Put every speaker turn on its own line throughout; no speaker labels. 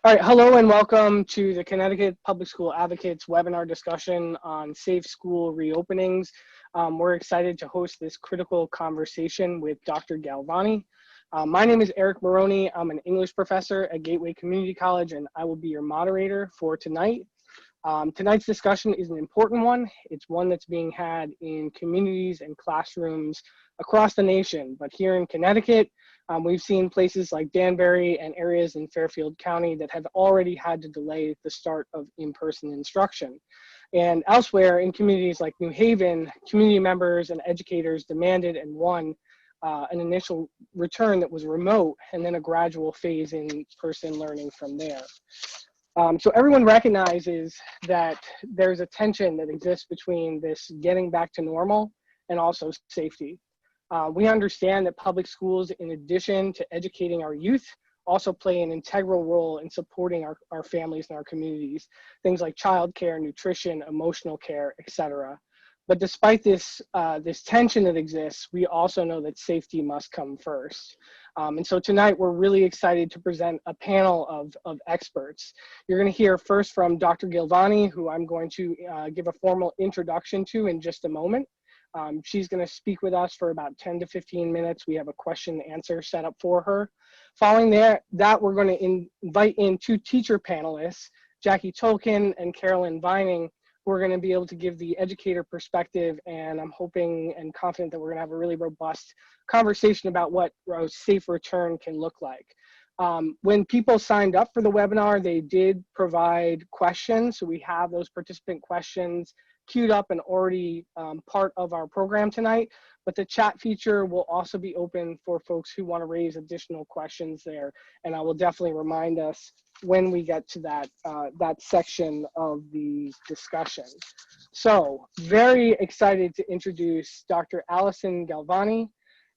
All right, hello and welcome to the Connecticut Public School Advocates webinar discussion on safe school reopenings. We're excited to host this critical conversation with Dr. Galvani. My name is Eric Maroney. I'm an English professor at Gateway Community College, and I will be your moderator for tonight. Tonight's discussion is an important one. It's one that's being had in communities and classrooms across the nation, but here in Connecticut, we've seen places like Danbury and areas in Fairfield County that have already had to delay the start of in-person instruction. And elsewhere in communities like New Haven, community members and educators demanded and won an initial return that was remote and then a gradual phase in person learning from there. So everyone recognizes that there's a tension that exists between this getting back to normal and also safety. We understand that public schools, in addition to educating our youth, also play an integral role in supporting our families and our communities, things like childcare, nutrition, emotional care, etc. But despite this, this tension that exists, we also know that safety must come first. And so tonight we're really excited to present a panel of experts. You're going to hear first from Dr. Galvani, who I'm going to give a formal introduction to in just a moment. She's going to speak with us for about 10 to 15 minutes. We have a question and answer set up for her. Following that, we're going to invite in two teacher panelists, Jackie Tolkien and Carolyn Vining, who are going to be able to give the educator perspective, and I'm hoping and confident that we're going to have a really robust conversation about what a safe return can look like. When people signed up for the webinar, they did provide questions, so we have those participant questions queued up and already part of our program tonight, but the chat feature will also be open for folks who want to raise additional questions there, and I will definitely remind us when we get to that, that section of the discussion. So very excited to introduce Dr. Alison Galvani.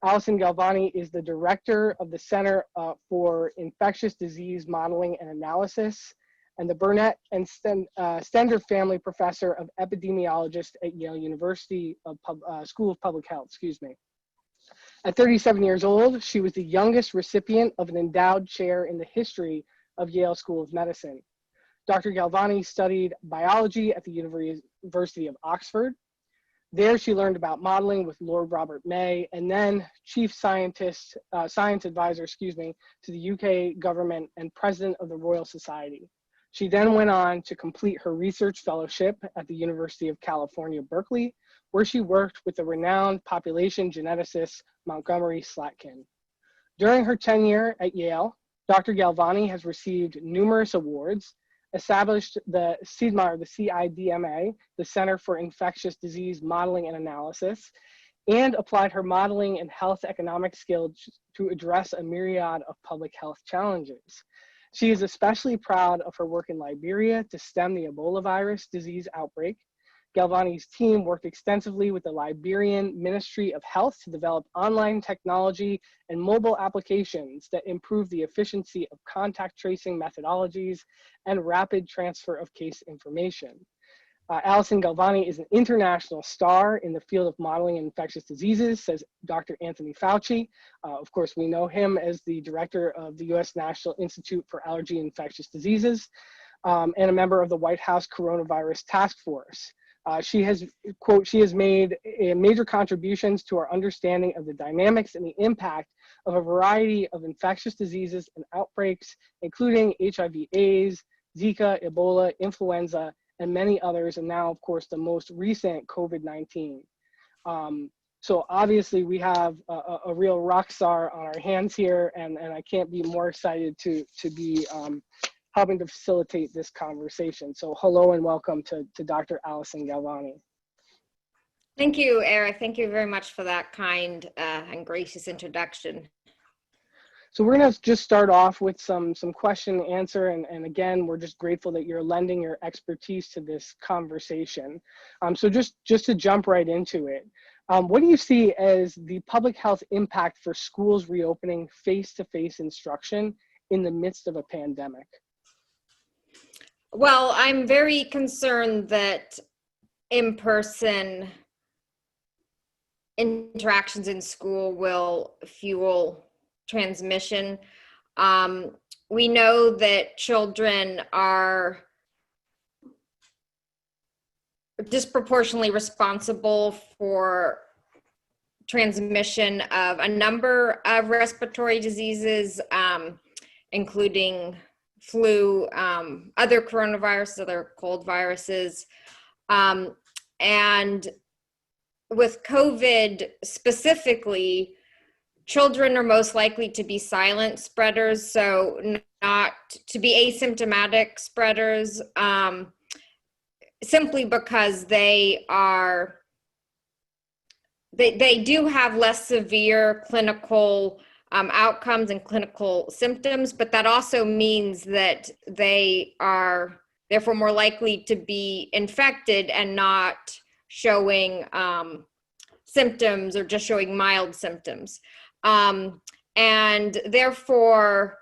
Alison Galvani is the director of the Center for Infectious Disease Modeling and Analysis and the Burnett and Stender Family Professor of Epidemiologist at Yale University School of Public Health, excuse me. At 37 years old, she was the youngest recipient of an endowed chair in the history of Yale School of Medicine. Dr. Galvani studied biology at the University of Oxford. There she learned about modeling with Lord Robert May, and then chief science advisor, to the UK government and president of the Royal Society. She then went on to complete her research fellowship at the University of California, Berkeley, where she worked with the renowned population geneticist Montgomery Slatkin. During her tenure at Yale, Dr. Galvani has received numerous awards, established the CIDMA, the CIDMA, the Center for Infectious Disease Modeling and Analysis, and applied her modeling and health economic skills to address a myriad of public health challenges. She is especially proud of her work in Liberia to stem the Ebola virus disease outbreak. Galvani's team worked extensively with the Liberian Ministry of Health to develop online technology and mobile applications that improve the efficiency of contact tracing methodologies and rapid transfer of case information. Alison Galvani is an international star in the field of modeling infectious diseases, says Dr. Anthony Fauci. Of course, we know him as the director of the U.S. National Institute for Allergy and Infectious Diseases, and a member of the White House Coronavirus Task Force. She has, quote, she has made major contributions to our understanding of the dynamics and the impact of a variety of infectious diseases and outbreaks, including HIV/AIDS, Zika, Ebola, influenza, and many others, and now, of course, the most recent COVID-19. So obviously we have a real rock star on our hands here, and I can't be more excited to be helping to facilitate this conversation. So hello and welcome to Dr. Alison Galvani.
Thank you, Eric. Thank you very much for that kind and gracious introduction.
So we're gonna just start off with some question and answer, and again, we're just grateful that you're lending your expertise to this conversation. So just to jump right into it, what do you see as the public health impact for schools reopening face-to-face instruction in the midst of a pandemic?
Well, I'm very concerned that in-person interactions in school will fuel transmission. we know that children are disproportionately responsible for transmission of a number of respiratory diseases, including flu, other coronaviruses, other cold viruses. And with COVID specifically, children are most likely to be silent spreaders, so not to be asymptomatic spreaders, simply because they do have less severe clinical outcomes and clinical symptoms, but that also means that they are therefore more likely to be infected and not showing symptoms or just showing mild symptoms. And therefore,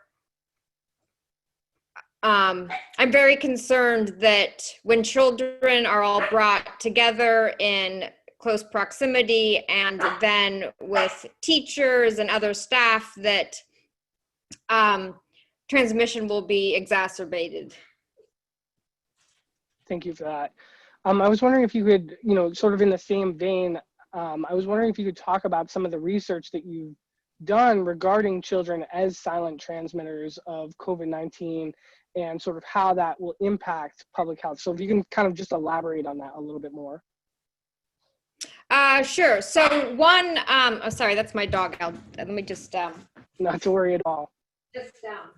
I'm very concerned that when children are all brought together in close proximity and then with teachers and other staff, that transmission will be exacerbated.
Thank you for that. I was wondering if you could, sort of in the same vein, I was wondering if you could talk about some of the research that you've done regarding children as silent transmitters of COVID-19 and sort of how that will impact public health. So if you can kind of just elaborate on that a little bit more.
Sure. So one, oh, sorry, that's my dog. Let me just.
Not to worry at all.
Just, I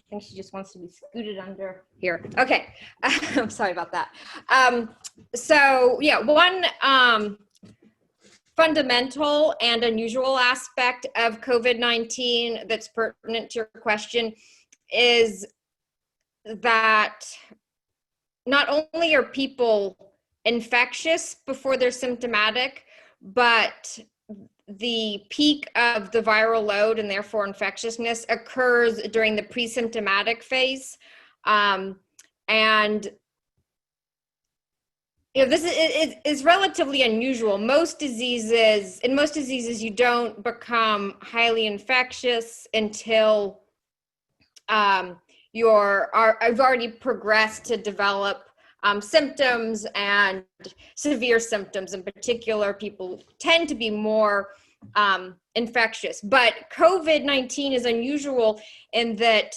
think she just wants to be scooted under here. Okay. I'm sorry about that. So yeah, one fundamental and unusual aspect of COVID-19 that's pertinent to your question is that not only are people infectious before they're symptomatic, but the peak of the viral load and therefore infectiousness occurs during the pre-symptomatic phase. And this is relatively unusual. In most diseases, you don't become highly infectious until you've already progressed to develop symptoms and severe symptoms. In particular, people tend to be more infectious. But COVID-19 is unusual in that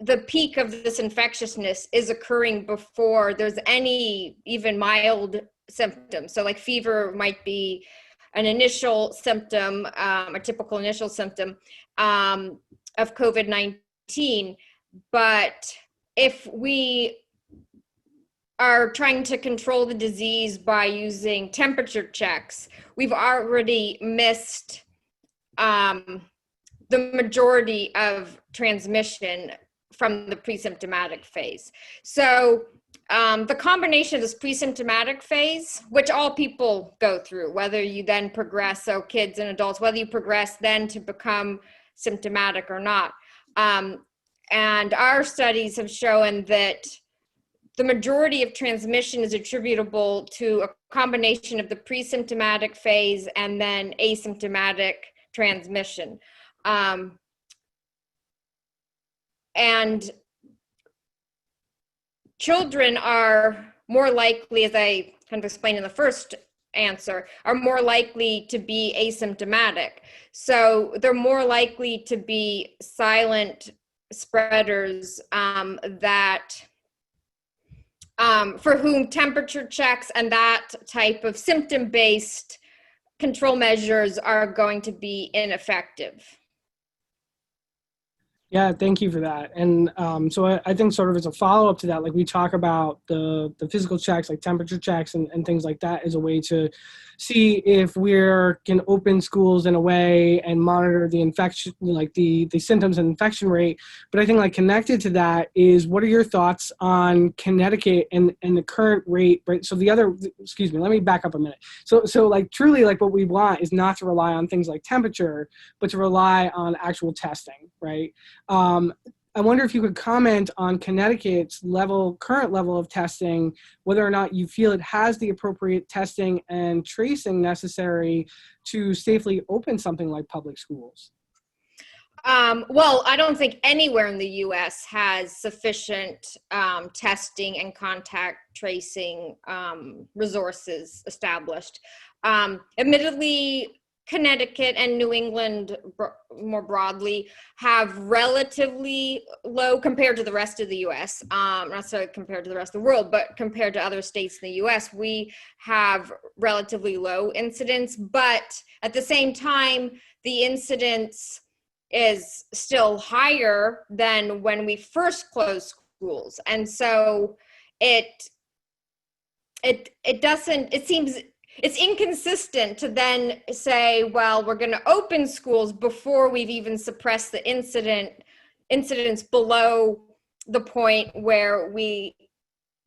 the peak of this infectiousness is occurring before there's any even mild symptoms. So like fever might be an initial symptom, a typical initial symptom of COVID-19. But if we are trying to control the disease by using temperature checks, we've already missed the majority of transmission from the pre-symptomatic phase. So the combination of this pre-symptomatic phase, which all people go through, whether you then progress, so kids and adults, whether you progress then to become symptomatic or not. And our studies have shown that the majority of transmission is attributable to a combination of the pre-symptomatic phase and then asymptomatic transmission. And children are more likely, as I kind of explained in the first answer, are more likely to be asymptomatic. So they're more likely to be silent spreaders for whom temperature checks and that type of symptom-based control measures are going to be ineffective.
Yeah, thank you for that. And so I think sort of as a follow-up to that, like we talk about the physical checks, like temperature checks and things like that as a way to see if we can open schools in a way and monitor the infection, like the symptoms and infection rate. But I think like connected to that is, what are your thoughts on Connecticut and the current rate, right? So excuse me, let me back up a minute. So like truly like what we want is not to rely on things like temperature, but to rely on actual testing, right? I wonder if you could comment on Connecticut's current level of testing, whether or not you feel it has the appropriate testing and tracing necessary to safely open something like public schools.
Well, I don't think anywhere in the U.S. has sufficient testing and contact tracing resources established. Admittedly, Connecticut and New England more broadly have relatively low compared to the rest of the U.S. Not so compared to the rest of the world, but compared to other states in the U.S., we have relatively low incidence. But at the same time, the incidence is still higher than when we first closed schools. And so it seems it's inconsistent to then say, well, we're going to open schools before we've even suppressed the incidence below the point where we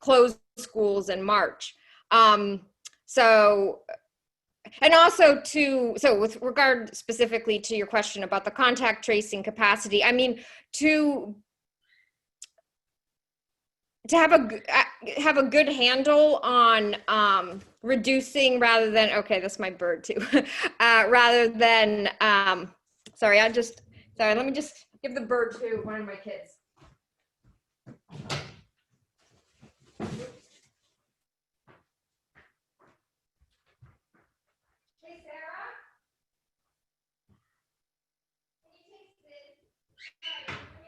closed schools in March. And also so with regard specifically to your question about the contact tracing capacity, I mean, to have a good handle on reducing rather than, okay, that's my bird too, rather than, sorry, let me just give the bird to one of my kids.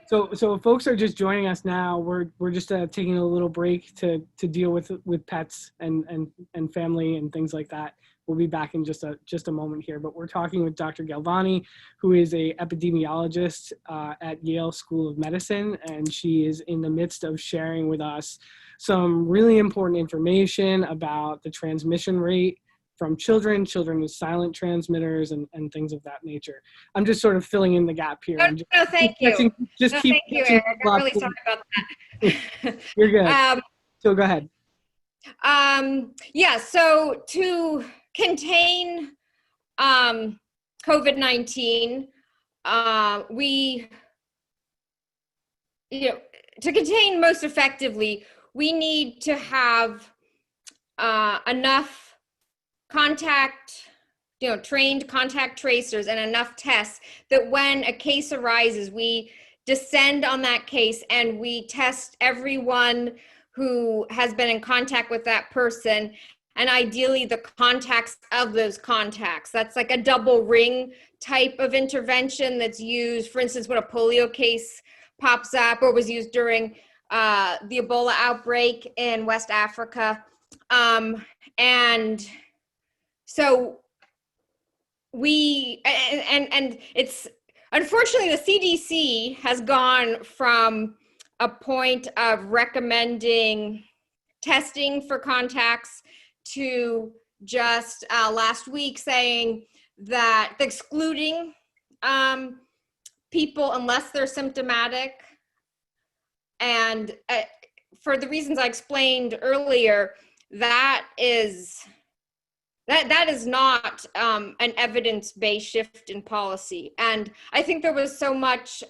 So if folks are just joining us now, we're just taking a little break to deal with pets and family and things like that. We'll be back in just a moment here, but we're talking with Dr. Galvani, who is a epidemiologist at Yale School of Medicine, and she is in the midst of sharing with us some really important information about the transmission rate from children as silent transmitters, and things of that nature. I'm just sort of filling in the gap here.
No, thank you. Thank you, Eric. I'm really sorry about that.
You're good. So go ahead.
Yeah, so to contain COVID-19, to contain most effectively, we need to have enough trained contact tracers and enough tests that when a case arises, we descend on that case and we test everyone who has been in contact with that person, and ideally the contacts of those contacts. That's like a double ring type of intervention that's used, for instance, when a polio case pops up, or was used during the Ebola outbreak in West Africa. And so it's, unfortunately, the CDC has gone from a point of recommending testing for contacts to just last week saying that excluding people unless they're symptomatic. And for the reasons I explained earlier, that is not an evidence-based shift in policy. And I think there was so much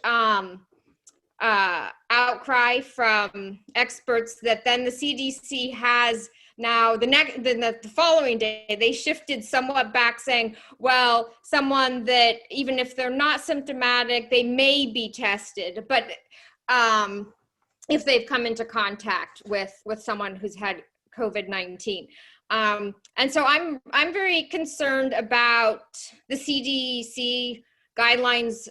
outcry from experts that then the CDC has now the following day, they shifted somewhat back saying, well, someone that even if they're not symptomatic, they may be tested, but if they've come into contact with someone who's had COVID-19. And so I'm very concerned about the CDC guidelines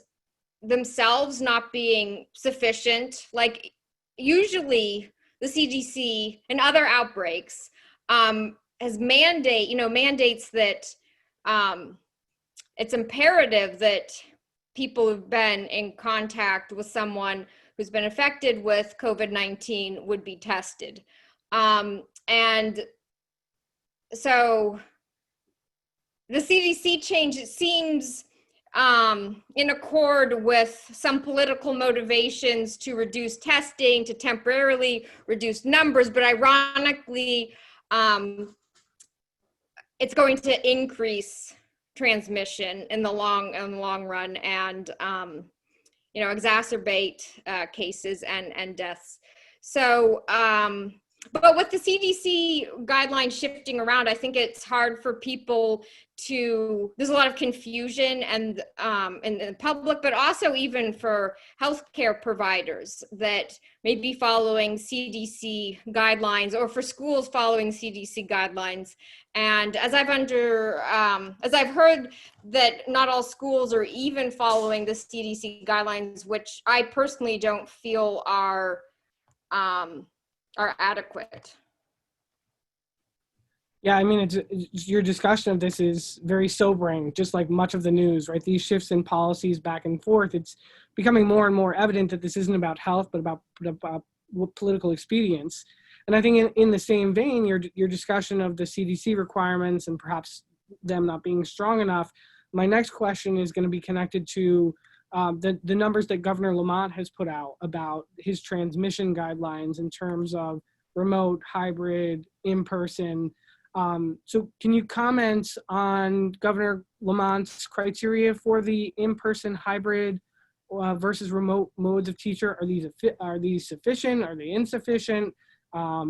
themselves not being sufficient. Like usually the CDC and other outbreaks has mandates that it's imperative that people who've been in contact with someone who's been affected with COVID-19 would be tested. And so the CDC change, it seems in accord with some political motivations to reduce testing, to temporarily reduce numbers, but ironically, it's going to increase transmission in the long run and exacerbate cases and deaths. So But with the CDC guidelines shifting around, I think it's hard for people to, there's a lot of confusion and in the public, but also even for healthcare providers that may be following CDC guidelines, or for schools following CDC guidelines. And as I've heard that not all schools are even following the CDC guidelines, which I personally don't feel are adequate.
Yeah, I mean, your discussion of this is very sobering, just like much of the news, right? These shifts in policies back and forth, it's becoming more and more evident that this isn't about health, but about political expedience. And I think in the same vein, your discussion of the CDC requirements and perhaps them not being strong enough, my next question is going to be connected to the numbers that Governor Lamont has put out about his transmission guidelines in terms of remote, hybrid, in-person. So can you comment on Governor Lamont's criteria for the in-person, hybrid versus remote modes of teacher? Are these sufficient? Are they insufficient? How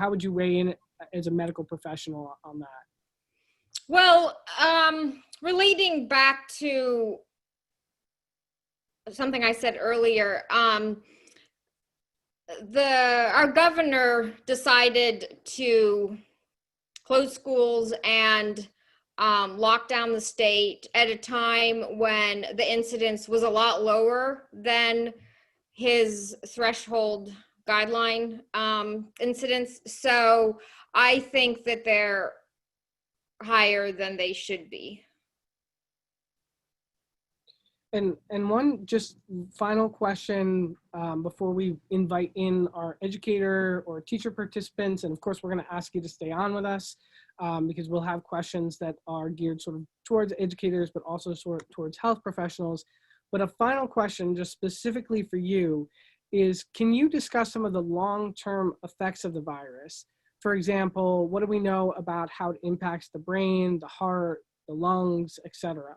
would you weigh in as a medical professional on that?
Well, relating back to something I said earlier, our governor decided to close schools and lock down the state at a time when the incidence was a lot lower than his threshold guideline incidence. So I think that they're higher than they should be.
And one just final question before we invite in our educator or teacher participants. And of course, we're going to ask you to stay on with us because we'll have questions that are geared sort of towards educators, but also sort of towards health professionals. But a final question just specifically for you is, can you discuss some of the long-term effects of the virus? For example, what do we know about how it impacts the brain, the heart, the lungs, et cetera?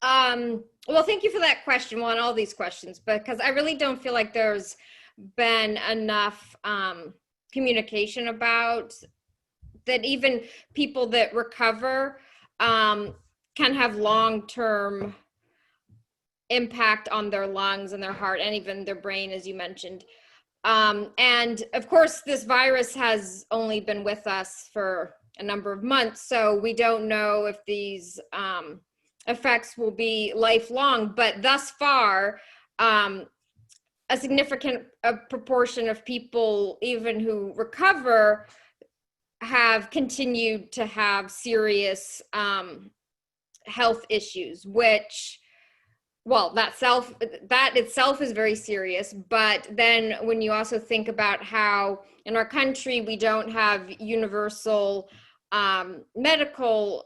Well, thank you for that question. Well, and all these questions, because I really don't feel like there's been enough communication about that. Even people that recover can have long-term impact on their lungs and their heart and even their brain, as you mentioned. And of course, this virus has only been with us for a number of months, so we don't know if these effects will be lifelong, but thus far, a significant proportion of people, even who recover, have continued to have serious health issues, which, well, that itself is very serious. But then when you also think about how in our country we don't have universal medical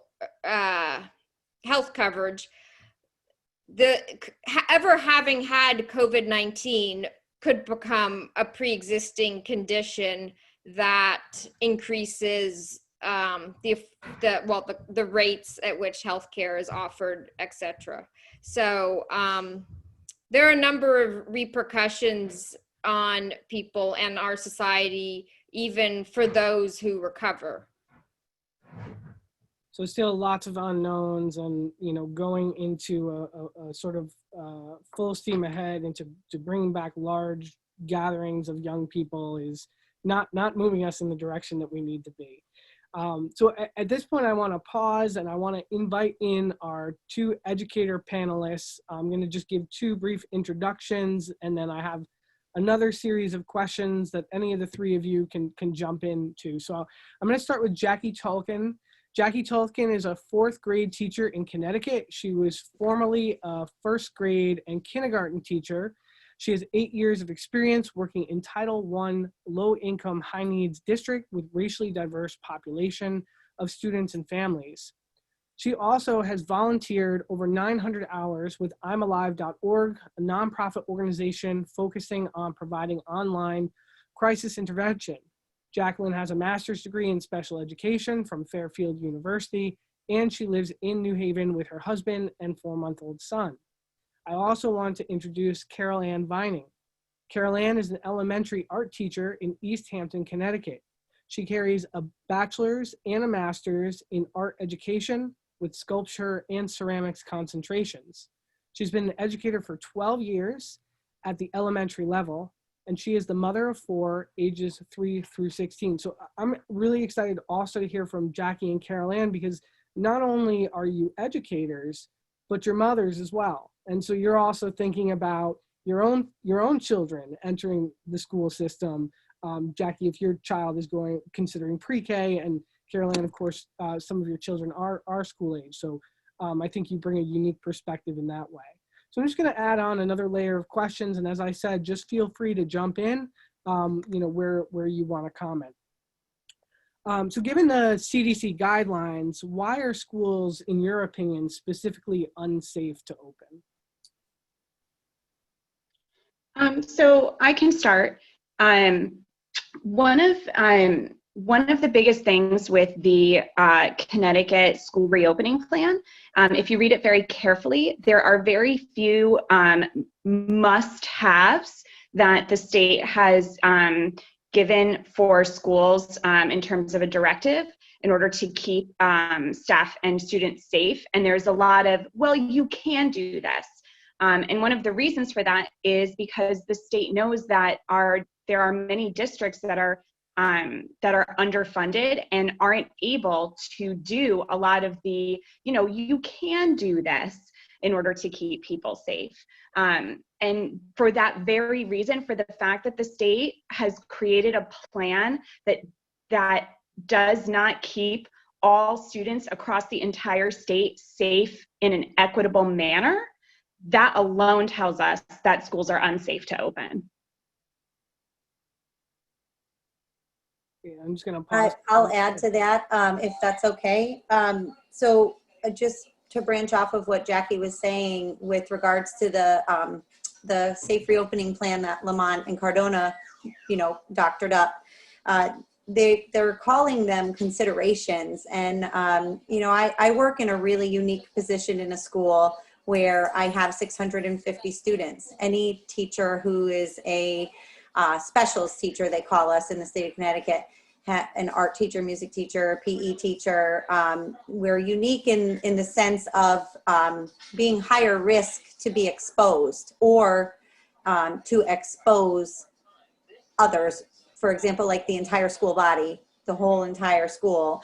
health coverage, ever having had COVID-19 could become a pre-existing condition that increases the rates at which healthcare is offered, etc. So there are a number of repercussions on people and our society, even for those who recover.
So still lots of unknowns, and going into a sort of full steam ahead and to bring back large gatherings of young people is not moving us in the direction that we need to be. So at this point, I want to pause and I want to invite in our two educator panelists. I'm going to just give two brief introductions, and then I have another series of questions that any of the three of you can jump into. So I'm going to start with Jackie Tolkien. Jackie Tolkien is a fourth grade teacher in Connecticut. She was formerly a first grade and kindergarten teacher. She has 8 years of experience working in Title I low-income, high-needs district with racially diverse population of students and families. She also has volunteered over 900 hours with I'mAlive.org, a nonprofit organization focusing on providing online crisis intervention. Jacqueline has a master's degree in special education from Fairfield University, and she lives in New Haven with her husband and 4-month-old son. I also want to introduce Carol Ann Vining. Carol Ann is an elementary art teacher in East Hampton, Connecticut. She carries a bachelor's and a master's in art education with sculpture and ceramics concentrations. She's been an educator for 12 years at the elementary level, and she is the mother of 4, ages 3 through 16. So I'm really excited also to hear from Jackie and Carol Ann, because not only are you educators, but you're mothers as well. And so you're also thinking about your own children entering the school system. Jackie, if your child is considering pre-K, and Carol Ann, of course, some of your children are school age. So I think you bring a unique perspective in that way. So I'm just going to add on another layer of questions. And as I said, just feel free to jump in, where you want to comment. So given the CDC guidelines, why are schools, in your opinion, specifically unsafe to open?
So I can start. One of the biggest things with the Connecticut school reopening plan, if you read it very carefully, there are very few must-haves that the state has given for schools in terms of a directive in order to keep staff and students safe. And there's a lot of, well, you can do this. And one of the reasons for that is because the state knows that there are many districts that are underfunded and aren't able to do a lot of the, you can do this in order to keep people safe. And for that very reason, for the fact that the state has created a plan that does not keep all students across the entire state safe in an equitable manner, that alone tells us that schools are unsafe to open.
I'm just going to pause.
I'll add to that, if that's okay. So just to branch off of what Jackie was saying with regards to the safe reopening plan that Lamont and Cardona, doctored up, they're calling them considerations. And, I work in a really unique position in a school where I have 650 students. Any teacher who is a specialist teacher, they call us in the state of Connecticut, an art teacher, music teacher, PE teacher. We're unique in the sense of being higher risk to be exposed or to expose others. For example, like the entire school body, the whole entire school.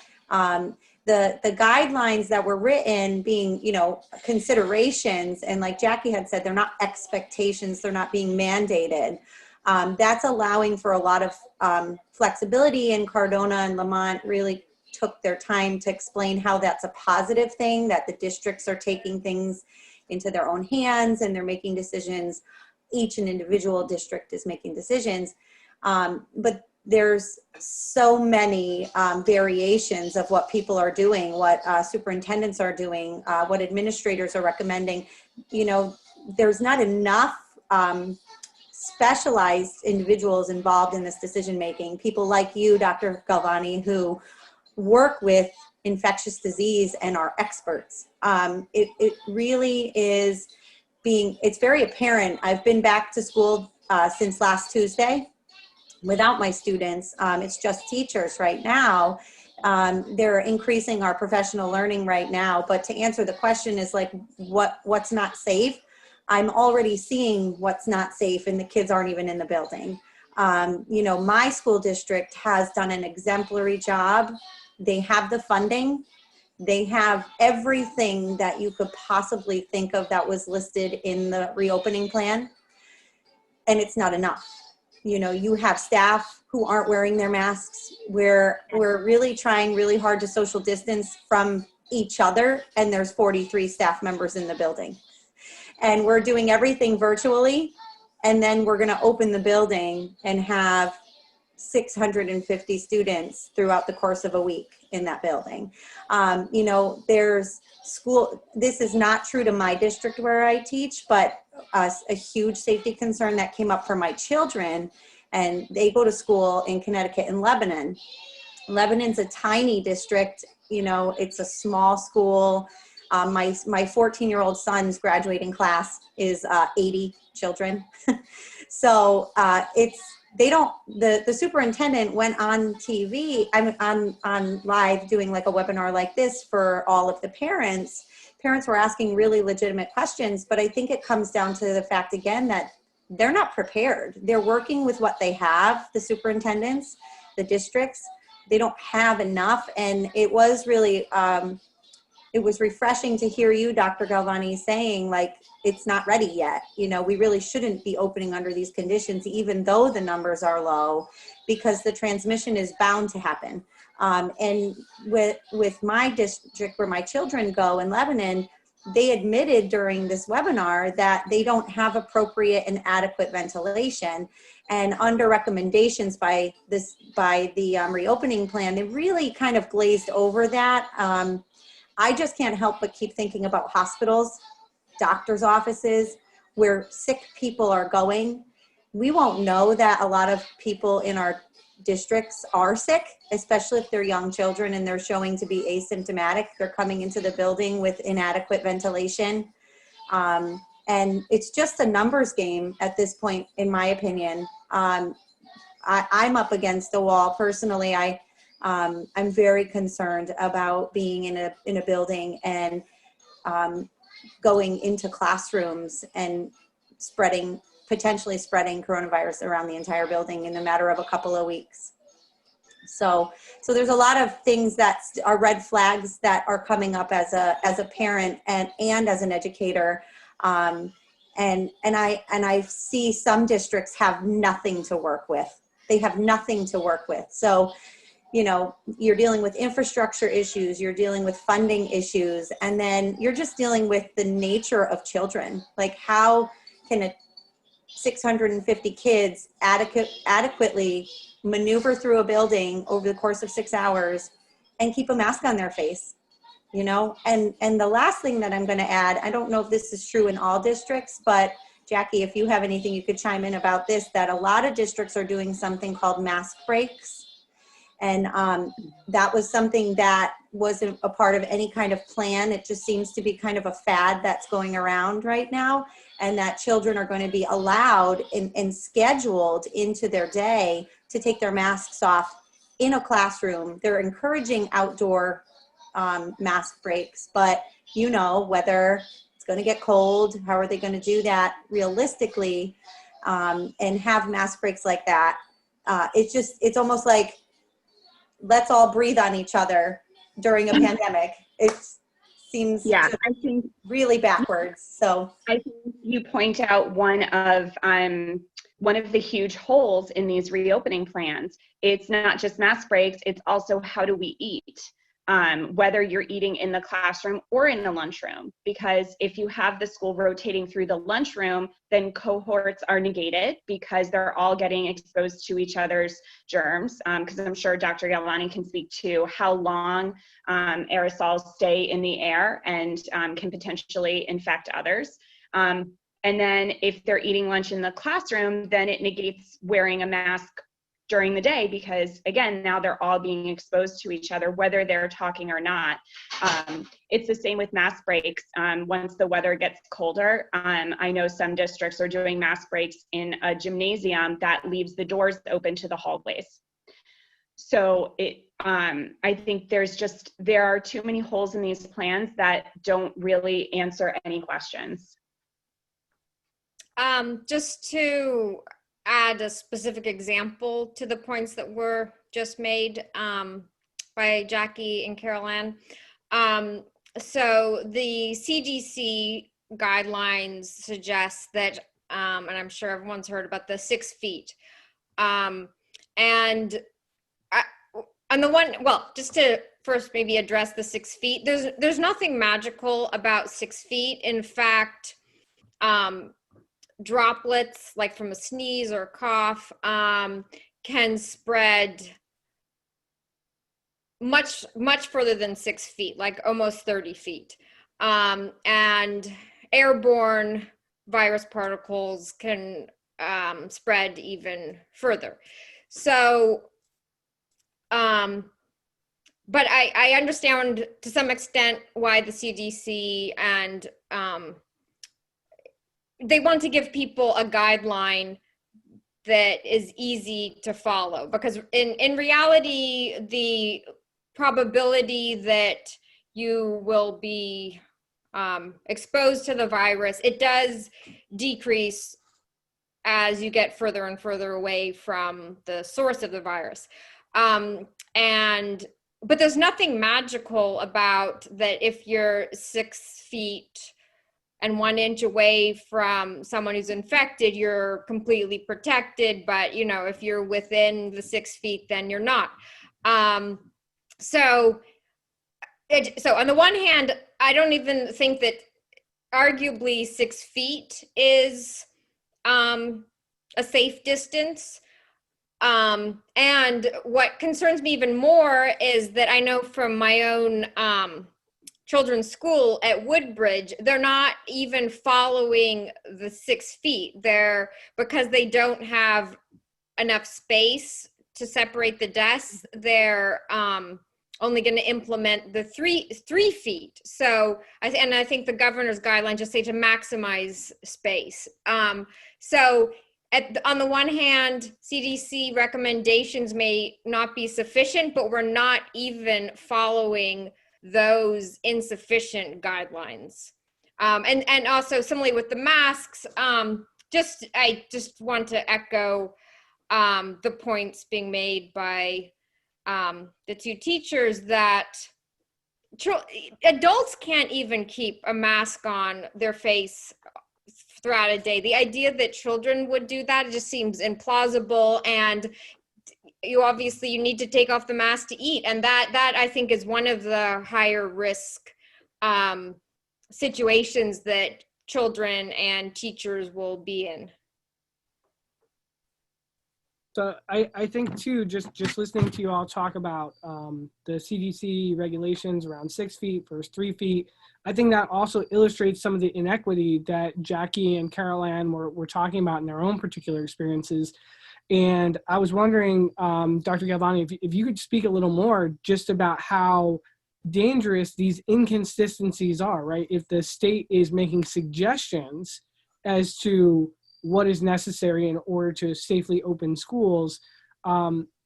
The guidelines that were written being, considerations, and like Jackie had said, they're not expectations, they're not being mandated. That's allowing for a lot of flexibility, and Cardona and Lamont really took their time to explain how that's a positive thing, that the districts are taking things into their own hands and they're making decisions. Each and individual district is making decisions. But there's so many variations of what people are doing, what superintendents are doing, what administrators are recommending. There's not enough specialized individuals involved in this decision making. People like you, Dr. Galvani, who work with infectious disease and are experts. It really is it's very apparent. I've been back to school since last Tuesday without my students. It's just teachers right now. They're increasing our professional learning right now. But to answer the question is like, what's not safe? I'm already seeing what's not safe and the kids aren't even in the building. My school district has done an exemplary job. They have the funding. They have everything that you could possibly think of that was listed in the reopening plan. And it's not enough. You have staff who aren't wearing their masks. We're really trying really hard to social distance from each other. And there's 43 staff members in the building. And we're doing everything virtually. And then we're going to open the building and have 650 students throughout the course of a week in that building. There's school, this is not true to my district where I teach, but a huge safety concern that came up for my children, and they go to school in Connecticut and Lebanon. Lebanon's a tiny district, it's a small school. My 14-year-old son's graduating class is 80 children. So the superintendent went on TV, on live doing like a webinar like this for all of the parents. Parents were asking really legitimate questions, but I think it comes down to the fact again that they're not prepared. They're working with what they have, the superintendents, the districts. They don't have enough. And it was really, it was refreshing to hear you, Dr. Galvani, saying like, it's not ready yet. You know, we really shouldn't be opening under these conditions, even though the numbers are low, because the transmission is bound to happen. And with my district where my children go in Lebanon, they admitted during this webinar that they don't have appropriate and adequate ventilation. And under recommendations by the reopening plan, they really kind of glazed over that. I just can't help but keep thinking about hospitals, doctors' offices, where sick people are going. We won't know that a lot of people in our districts are sick, especially if they're young children and they're showing to be asymptomatic. They're coming into the building with inadequate ventilation. And it's just a numbers game at this point, in my opinion. I'm up against the wall. Personally, I'm very concerned about being in a building and going into classrooms and potentially spreading coronavirus around the entire building in a matter of a couple of weeks. So there's a lot of things that are red flags that are coming up as a parent and as an educator. And I see some districts have nothing to work with. They have nothing to work with. So, you know, you're dealing with infrastructure issues, you're dealing with funding issues, and then you're just dealing with the nature of children. Like, how can 650 kids adequately maneuver through a building over the course of 6 hours and keep a mask on their face? You know, and the last thing that I'm going to add, I don't know if this is true in all districts, but Jackie, if you have anything you could chime in about this, that a lot of districts are doing something called mask breaks. And that was something that wasn't a part of any kind of plan. It just seems to be kind of a fad that's going around right now, and that children are going to be allowed and scheduled into their day to take their masks off in a classroom. They're encouraging outdoor mask breaks, but you know, whether it's going to get cold, how are they going to do that realistically, and have mask breaks like that? It's almost like, let's all breathe on each other during a pandemic. It seems
I think
really backwards. So
I think you point out one of the huge holes in these reopening plans. It's not just mask breaks, it's also how do we eat? Whether you're eating in the classroom or in the lunchroom, because if you have the school rotating through the lunchroom, then cohorts are negated because they're all getting exposed to each other's germs. Because I'm sure Dr. Galvani can speak to how long aerosols stay in the air and can potentially infect others. And then if they're eating lunch in the classroom, then it negates wearing a mask during the day, because again, now they're all being exposed to each other, whether they're talking or not. It's the same with mask breaks. Once the weather gets colder, I know some districts are doing mask breaks in a gymnasium that leaves the doors open to the hallways. So I think there are too many holes in these plans that don't really answer any questions.
Just to add a specific example to the points that were just made by Jackie and Caroline. So the CDC guidelines suggest that, and I'm sure everyone's heard about the 6 feet. And on the one, well, just to first maybe address the 6 feet, there's nothing magical about 6 feet. In fact, droplets like from a sneeze or a cough can spread much further than 6 feet, like almost 30 feet. And airborne virus particles can spread even further. So but I understand to some extent why the CDC and they want to give people a guideline that is easy to follow, because in reality, the probability that you will be exposed to the virus, it does decrease as you get further and further away from the source of the virus. But there's nothing magical about that. If you're 6 feet and 1 inch away from someone who's infected, you're completely protected. But, you know, if you're within the 6 feet, then you're not. So on the one hand, I don't even think that arguably 6 feet is a safe distance. And what concerns me even more is that I know from my own children's school at Woodbridge, they're not even following the 6 feet. Because they don't have enough space to separate the desks, they're only going to implement the 3 feet. So I think the governor's guidelines just say to maximize space. So on the one hand, CDC recommendations may not be sufficient, but we're not even following those insufficient guidelines. And also similarly with the masks, I just want to echo the points being made by the 2 teachers that adults can't even keep a mask on their face throughout a day. The idea that children would do that, it just seems implausible. And you need to take off the mask to eat, and that I think is one of the higher risk situations that children and teachers will be in.
So I think too, just listening to you all talk about the CDC regulations around 6 feet versus 3 feet, I think that also illustrates some of the inequity that Jackie and Carol Ann were talking about in their own particular experiences. And I was wondering, Dr. Galvani, if you could speak a little more just about how dangerous these inconsistencies are, right? If the state is making suggestions as to what is necessary in order to safely open schools,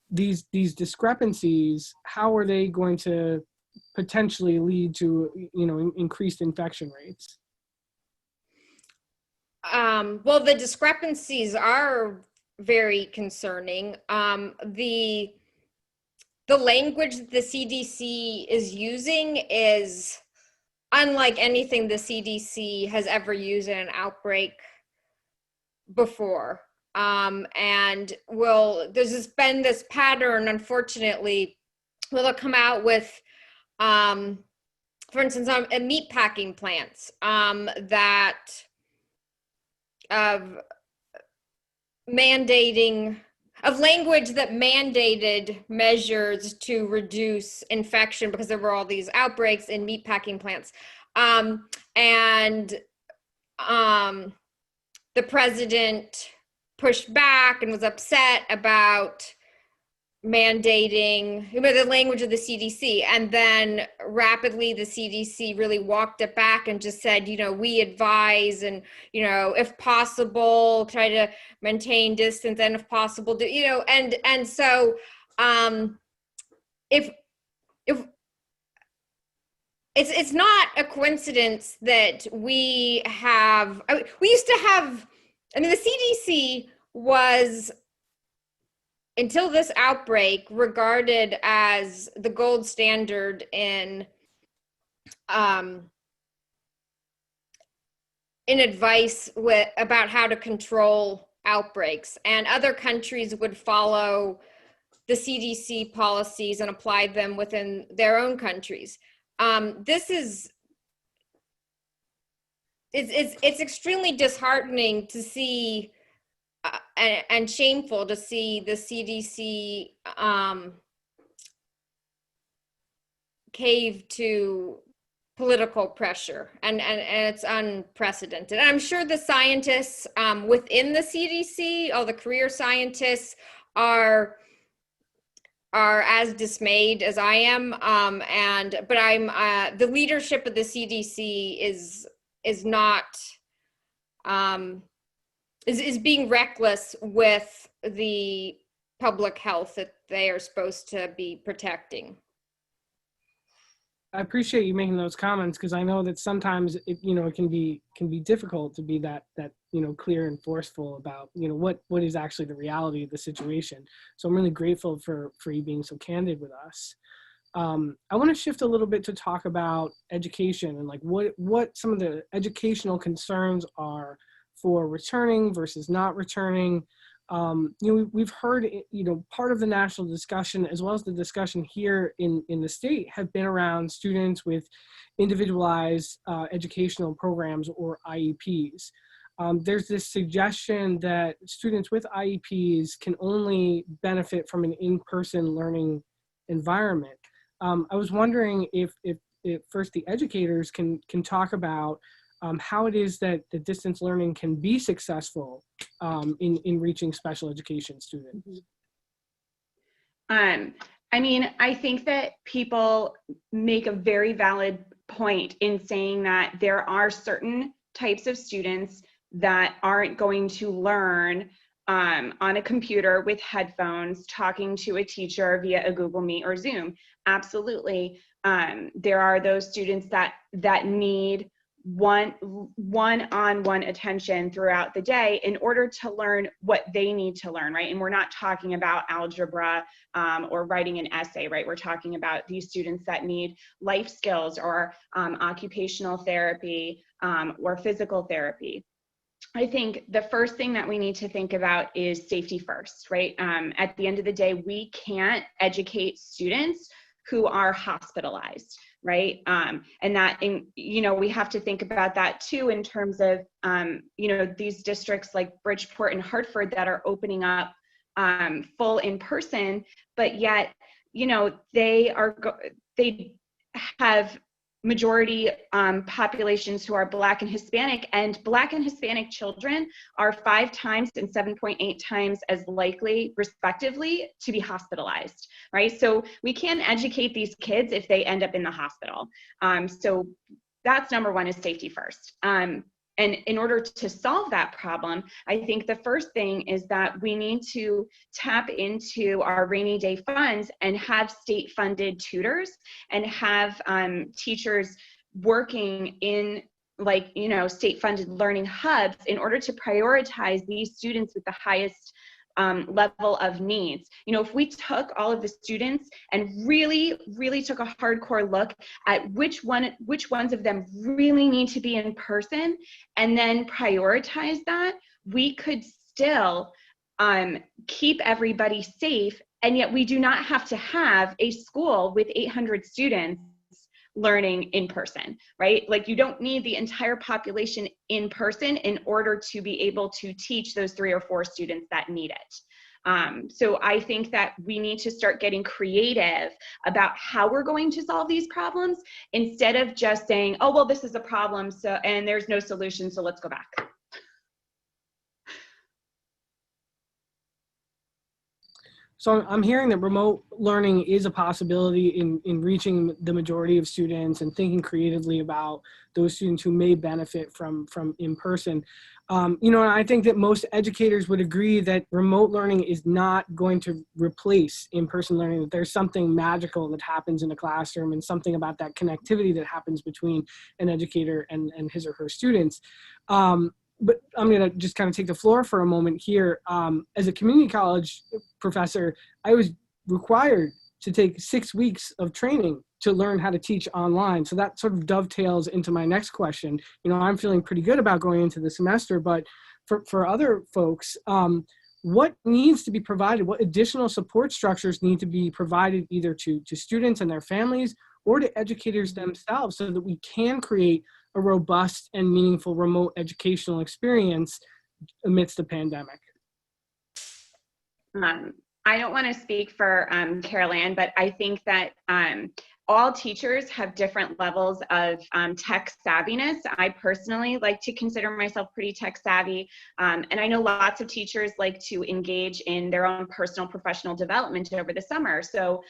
these discrepancies, how are they going to potentially lead to, increased infection rates?
Well, the discrepancies are very concerning. The language the CDC is using is unlike anything the CDC has ever used in an outbreak before. And there's been this pattern, unfortunately, where they'll come out with, for instance, meat packing plants of language that mandated measures to reduce infection because there were all these outbreaks in meat packing plants. And the president pushed back and was upset about mandating the language of the CDC. And then rapidly the CDC really walked it back and just said, we advise and, if possible, try to maintain distance, and if possible, and so if it's not a coincidence that we used to have, the CDC was, until this outbreak, regarded as the gold standard in advice about how to control outbreaks, and other countries would follow the CDC policies and apply them within their own countries. It's extremely disheartening to see and shameful to see the CDC cave to political pressure, and it's unprecedented. And I'm sure the scientists within the CDC, all the career scientists, are are as dismayed as I am. But I'm the leadership of the CDC is not is being reckless with the public health that they are supposed to be protecting.
I appreciate you making those comments, because I know that sometimes it can be difficult to be that clear and forceful about what is actually the reality of the situation. So I'm really grateful for you being so candid with us. I want to shift a little bit to talk about education and like what some of the educational concerns are for returning versus not returning. We've heard, part of the national discussion as well as the discussion here in the state have been around students with individualized educational programs, or IEPs. There's this suggestion that students with IEPs can only benefit from an in-person learning environment. I was wondering if first the educators can talk about how it is that the distance learning can be successful in reaching special education students.
I mean, I think that people make a very valid point in saying that there are certain types of students that aren't going to learn on a computer with headphones talking to a teacher via a Google Meet or Zoom. Absolutely. There are those students that need one-on-one attention throughout the day in order to learn what they need to learn, right? And we're not talking about algebra or writing an essay, right? We're talking about these students that need life skills or occupational therapy or physical therapy. I think the first thing that we need to think about is safety first, right? At the end of the day, we can't educate students who are hospitalized, right? And that, we have to think about that too in terms of, these districts like Bridgeport and Hartford that are opening up full in person, but yet, they have majority populations who are Black and Hispanic, and Black and Hispanic children are 5 times and 7.8 times as likely, respectively, to be hospitalized, right? So we can't educate these kids if they end up in the hospital. So that's number one, is safety first. And in order to solve that problem, I think the first thing is that we need to tap into our rainy day funds and have state funded tutors and have teachers working in state funded learning hubs in order to prioritize these students with the highest level of needs. If we took all of the students and really took a hardcore look at which ones of them really need to be in person and then prioritize that, we could still keep everybody safe, and yet we do not have to have a school with 800 students learning in person, right? Like, you don't need the entire population in person in order to be able to teach those 3 or 4 students that need it. So I think that we need to start getting creative about how we're going to solve these problems, instead of just saying, oh, well, this is a problem, so, and there's no solution, so let's go back.
So I'm hearing that remote learning is a possibility in reaching the majority of students and thinking creatively about those students who may benefit from in-person. And I think that most educators would agree that remote learning is not going to replace in-person learning, that there's something magical that happens in a classroom and something about that connectivity that happens between an educator and his or her students. But I'm going to just kind of take the floor for a moment here. As a community college professor, I was required to take 6 weeks of training to learn how to teach online. So that sort of dovetails into my next question. I'm feeling pretty good about going into the semester, but for other folks, what needs to be provided? What additional support structures need to be provided either to students and their families or to educators themselves so that we can create a robust and meaningful remote educational experience amidst the pandemic?
I don't want to speak for Carol Ann, but I think that all teachers have different levels of tech savviness. I personally like to consider myself pretty tech savvy. And I know lots of teachers like to engage in their own personal professional development over the summer. So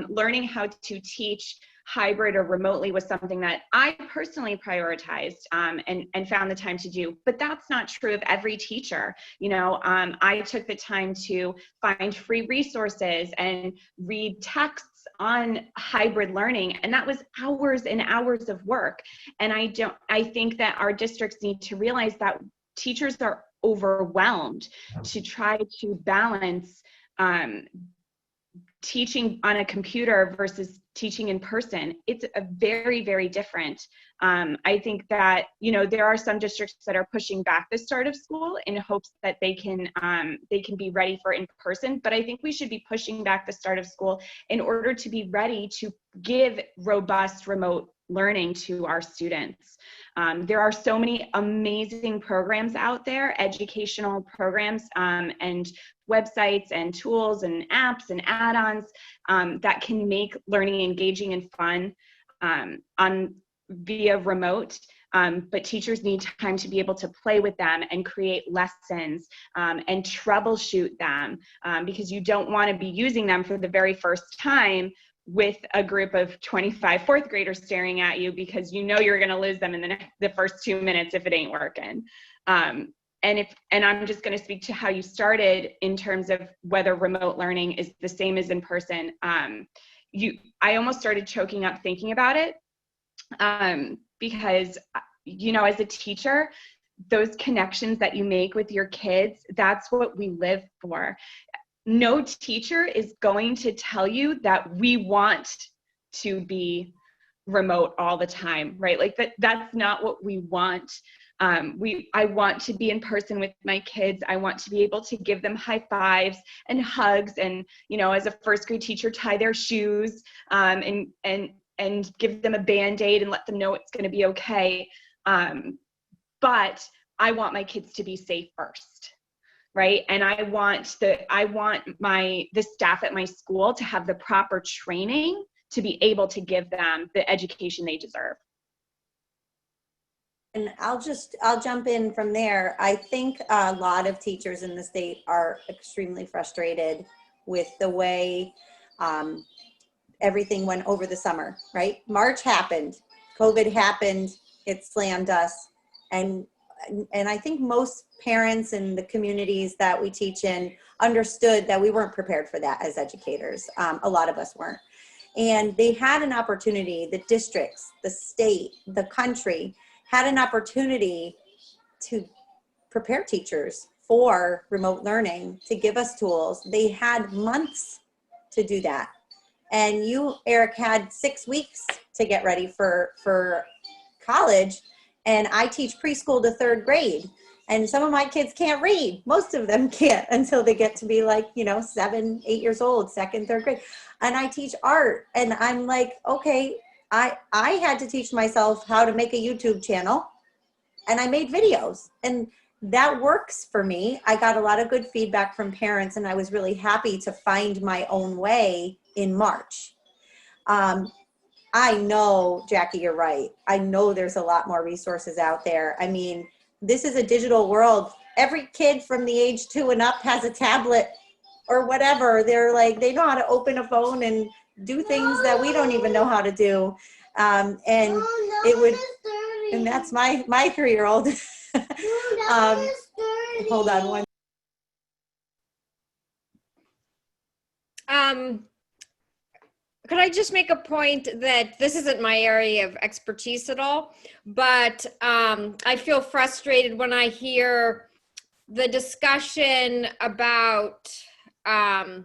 learning how to teach hybrid or remotely was something that I personally prioritized and found the time to do. But that's not true of every teacher. You know, I took the time to find free resources and read texts on hybrid learning, and that was hours and hours of work. And I think that our districts need to realize that teachers are overwhelmed to try to balance teaching on a computer versus teaching in person. It's a very, very different. I think that, you know, there are some districts that are pushing back the start of school in hopes that they can be ready for in person. But I think we should be pushing back the start of school in order to be ready to give robust remote learning to our students. There are so many amazing programs out there, educational programs, and websites and tools and apps and add-ons that can make learning engaging and fun via remote. But teachers need time to be able to play with them and create lessons and troubleshoot them, because you don't want to be using them for the very first time with a group of 25 fourth graders staring at you, because you know you're going to lose them in the first 2 minutes if it ain't working. And I'm just going to speak to how you started in terms of whether remote learning is the same as in person. I almost started choking up thinking about it, because, you know, as a teacher, those connections that you make with your kids, that's what we live for. No teacher is going to tell you that we want to be remote all the time, right? Like that's not what we want. I want to be in person with my kids. I want to be able to give them high fives and hugs, and, you know, as a first grade teacher, tie their shoes and give them a Band-Aid and let them know it's going to be okay. But I want my kids to be safe first. Right. And I want the staff at my school to have the proper training to be able to give them the education they deserve.
And I'll jump in from there. I think a lot of teachers in the state are extremely frustrated with the way everything went over the summer, right? March happened, COVID happened, it slammed us. And I think most parents in the communities that we teach in understood that we weren't prepared for that as educators. A lot of us weren't. And they had an opportunity, the districts, the state, the country had an opportunity to prepare teachers for remote learning, to give us tools. They had months to do that. And you, Eric, had 6 weeks to get ready for college. And I teach preschool to 3rd grade. And some of my kids can't read. Most of them can't until they get to be like, you know, 7, 8 years old, 2nd, 3rd grade. And I teach art. And I'm like, okay, I had to teach myself how to make a YouTube channel. And I made videos. And that works for me. I got a lot of good feedback from parents. And I was really happy to find my own way in March. I know, Jackie, you're right. I know there's a lot more resources out there. I mean, this is a digital world. Every kid from the age 2 and up has a tablet or whatever. They're like, they know how to open a phone and do things that we don't even know how to do. And that's my 3-year-old. Hold on one.
Could I just make a point that this isn't my area of expertise at all, but I feel frustrated when I hear the discussion about the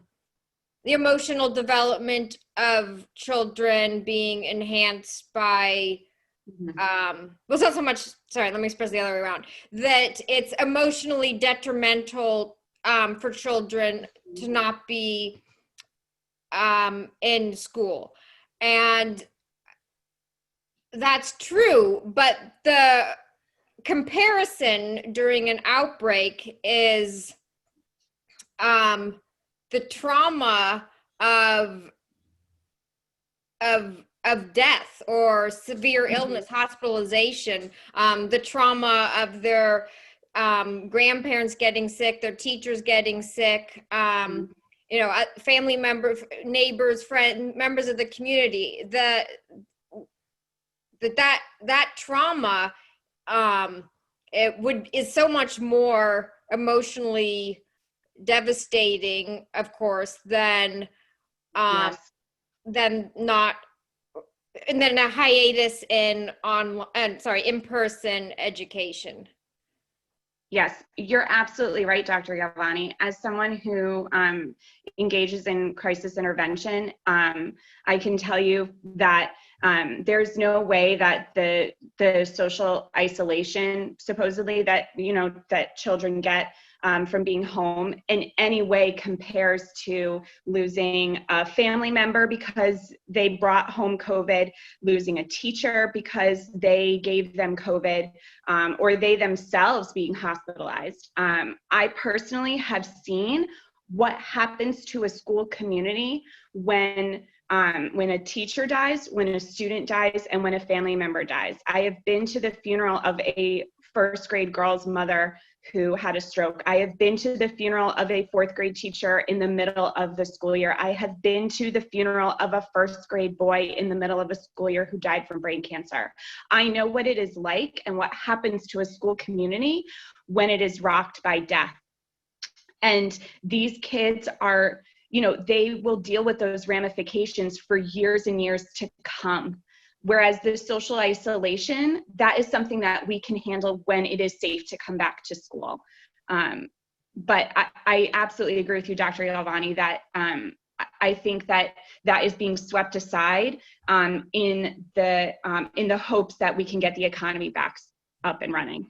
emotional development of children being enhanced by, well, it's not so much, sorry, let me express the other way around, that it's emotionally detrimental for children to not be in school. And that's true, but the comparison during an outbreak is the trauma of of death or severe illness, hospitalization, the trauma of their grandparents getting sick, their teachers getting sick, you know, family members, neighbors, friends, members of the community. That trauma is so much more emotionally devastating, of course, than
Yes.
not, and then a hiatus in in-person education.
Yes, you're absolutely right, Dr. Galvani. As someone who engages in crisis intervention, I can tell you that there's no way that the social isolation supposedly that, you know, that children get from being home in any way compares to losing a family member because they brought home COVID, losing a teacher because they gave them COVID, or they themselves being hospitalized. I personally have seen what happens to a school community when a teacher dies, when a student dies, and when a family member dies. I have been to the funeral of a first grade girl's mother who had a stroke. I have been to the funeral of a fourth grade teacher in the middle of the school year. I have been to the funeral of a first grade boy in the middle of a school year who died from brain cancer. I know what it is like and what happens to a school community when it is rocked by death. And these kids are, you know, they will deal with those ramifications for years and years to come. Whereas the social isolation, that is something that we can handle when it is safe to come back to school. But I absolutely agree with you, Dr. Galvani, that I think that is being swept aside in the hopes that we can get the economy back up and running.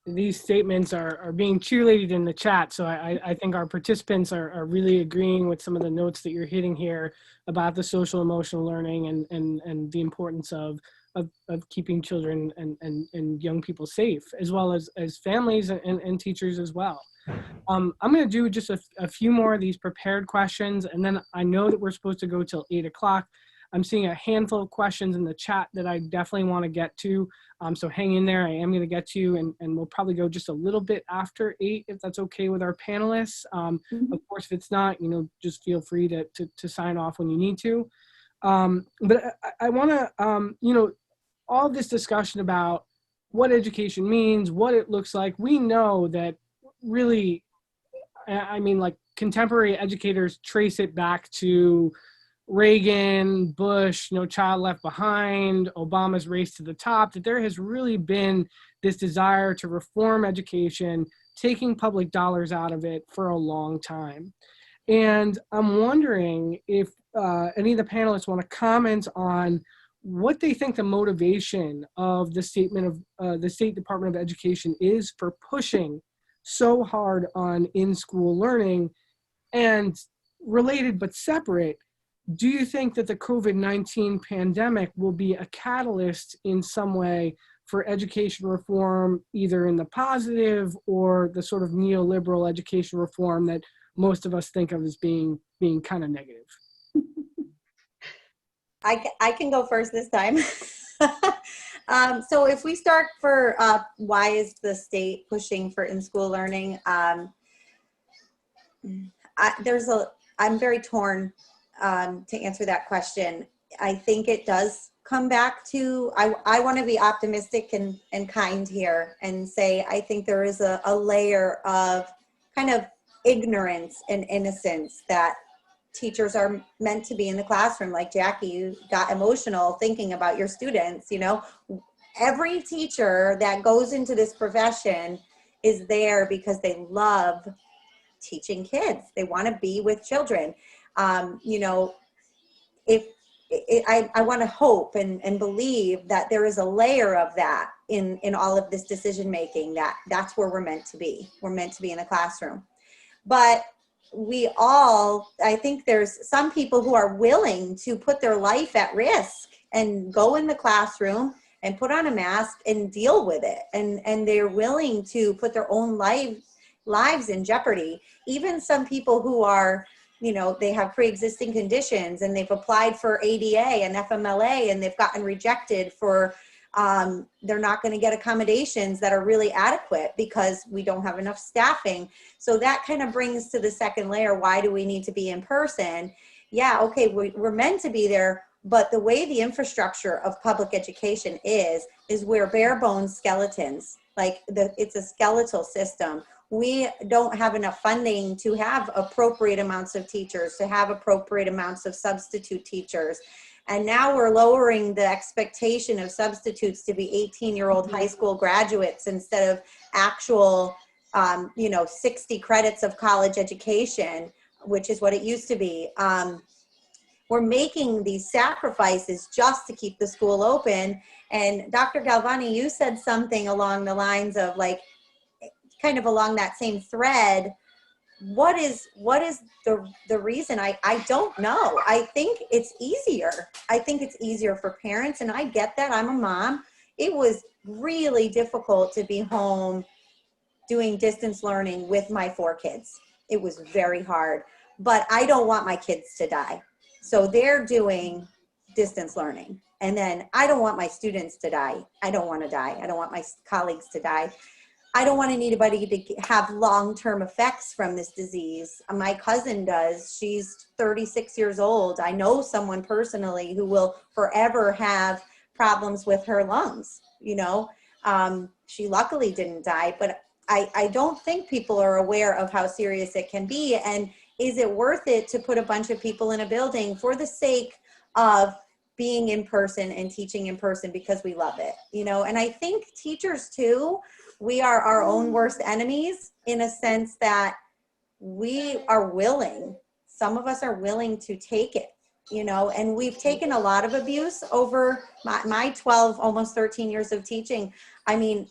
These statements are being cheerleaded in the chat. So I think our participants are really agreeing with some of the notes that you're hitting here about the social emotional learning and the importance of keeping children and young people safe, as well as families and teachers as well. I'm going to do just a few more of these prepared questions, and then I know that we're supposed to go till 8 o'clock. I'm seeing a handful of questions in the chat that I definitely want to get to. So hang in there. I am going to get to you, and we'll probably go just a little bit after 8 if that's okay with our panelists. Of course, if it's not, you know, just feel free to sign off when you need to. But I want to, you know, all this discussion about what education means, what it looks like. We know that really, I mean, like contemporary educators trace it back to Reagan, Bush, No Child Left Behind, Obama's race to the top, that there has really been this desire to reform education, taking public dollars out of it for a long time. And I'm wondering if any of the panelists want to comment on what they think the motivation of the statement of the State Department of Education is for pushing so hard on in-school learning. And related but separate, do you think that the COVID-19 pandemic will be a catalyst in some way for education reform, either in the positive or the sort of neoliberal education reform that most of us think of as being kind of negative?
I can go first this time. So if we start for why is the state pushing for in-school learning, I'm very torn to answer that question. I think it does come back to, I want to be optimistic and kind here and say I think there is a layer of kind of ignorance and innocence that teachers are meant to be in the classroom. Like Jackie, you got emotional thinking about your students. You know, every teacher that goes into this profession is there because they love teaching kids. They want to be with children. You know, I want to hope and believe that there is a layer of that in all of this decision making, that's where we're meant to be. We're meant to be in the classroom. But I think there's some people who are willing to put their life at risk and go in the classroom and put on a mask and deal with it. And they're willing to put their own lives in jeopardy. Even some people who are you know, they have pre-existing conditions and they've applied for ADA and FMLA and they've gotten rejected for, they're not going to get accommodations that are really adequate because we don't have enough staffing. So that kind of brings to the second layer, why do we need to be in person? Yeah, okay, we're meant to be there, but the way the infrastructure of public education is we're bare bones skeletons. Like it's a skeletal system. We don't have enough funding to have appropriate amounts of teachers, to have appropriate amounts of substitute teachers. And now we're lowering the expectation of substitutes to be 18-year-old high school graduates instead of actual, 60 credits of college education, which is what it used to be. We're making these sacrifices just to keep the school open. And Dr. Galvani, you said something along the lines of like, kind of along that same thread. What is the reason? I don't know. I think it's easier. I think it's easier for parents, and I get that. I'm a mom. It was really difficult to be home doing distance learning with my 4 kids. It was very hard, but I don't want my kids to die. So they're doing distance learning. And then I don't want my students to die. I don't want to die. I don't want my colleagues to die. I don't want anybody to have long-term effects from this disease. My cousin does. She's 36 years old. I know someone personally who will forever have problems with her lungs. She luckily didn't die, but I don't think people are aware of how serious it can be. And is it worth it to put a bunch of people in a building for the sake of being in person and teaching in person because we love it? And I think teachers too, we are our own worst enemies in a sense that we are willing, some of us are willing to take it, and we've taken a lot of abuse over my 12, almost 13 years of teaching. I mean,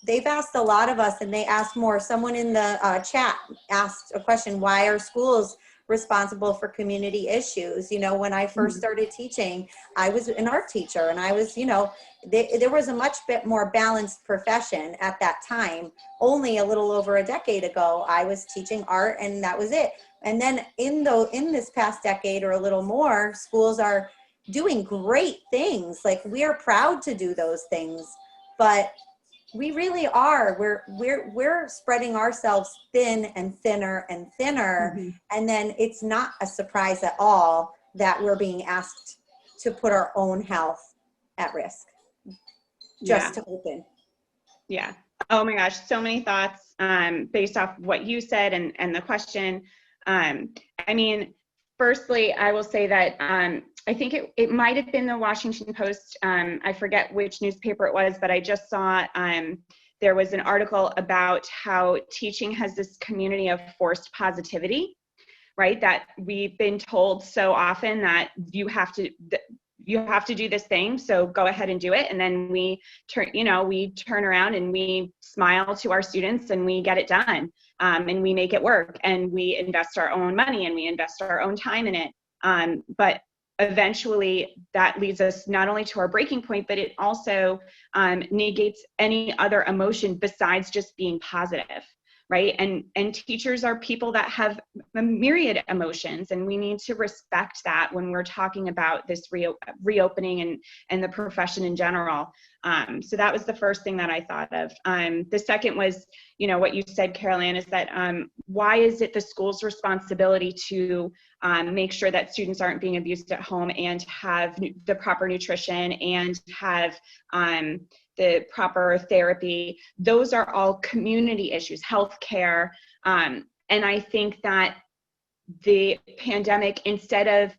they've asked a lot of us and they asked more. Someone in the chat asked a question, why are schools responsible for community issues? When I first started teaching, I was an art teacher and I was, there was a much bit more balanced profession at that time. Only a little over a decade ago, I was teaching art and that was it. And then in this past decade or a little more, schools are doing great things. Like, we are proud to do those things, but we really are. We're spreading ourselves thin and thinner and thinner. And then it's not a surprise at all that we're being asked to put our own health at risk just to open.
Yeah. Oh my gosh. So many thoughts based off what you said and the question. I mean, firstly, I will say that I think it might have been the Washington Post. I forget which newspaper it was, but I just saw there was an article about how teaching has this community of forced positivity, right? That we've been told so often that you have to do this thing, so go ahead and do it. And then we turn around and we smile to our students and we get it done. And we make it work and we invest our own money and we invest our own time in it. But eventually that leads us not only to our breaking point, but it also negates any other emotion besides just being positive, right? And teachers are people that have a myriad emotions, and we need to respect that when we're talking about this reopening and the profession in general. So that was the first thing that I thought of. The second was, what you said, Carol Ann, is that why is it the school's responsibility to make sure that students aren't being abused at home and have the proper nutrition and have the proper therapy? Those are all community issues, healthcare. And I think that the pandemic, instead of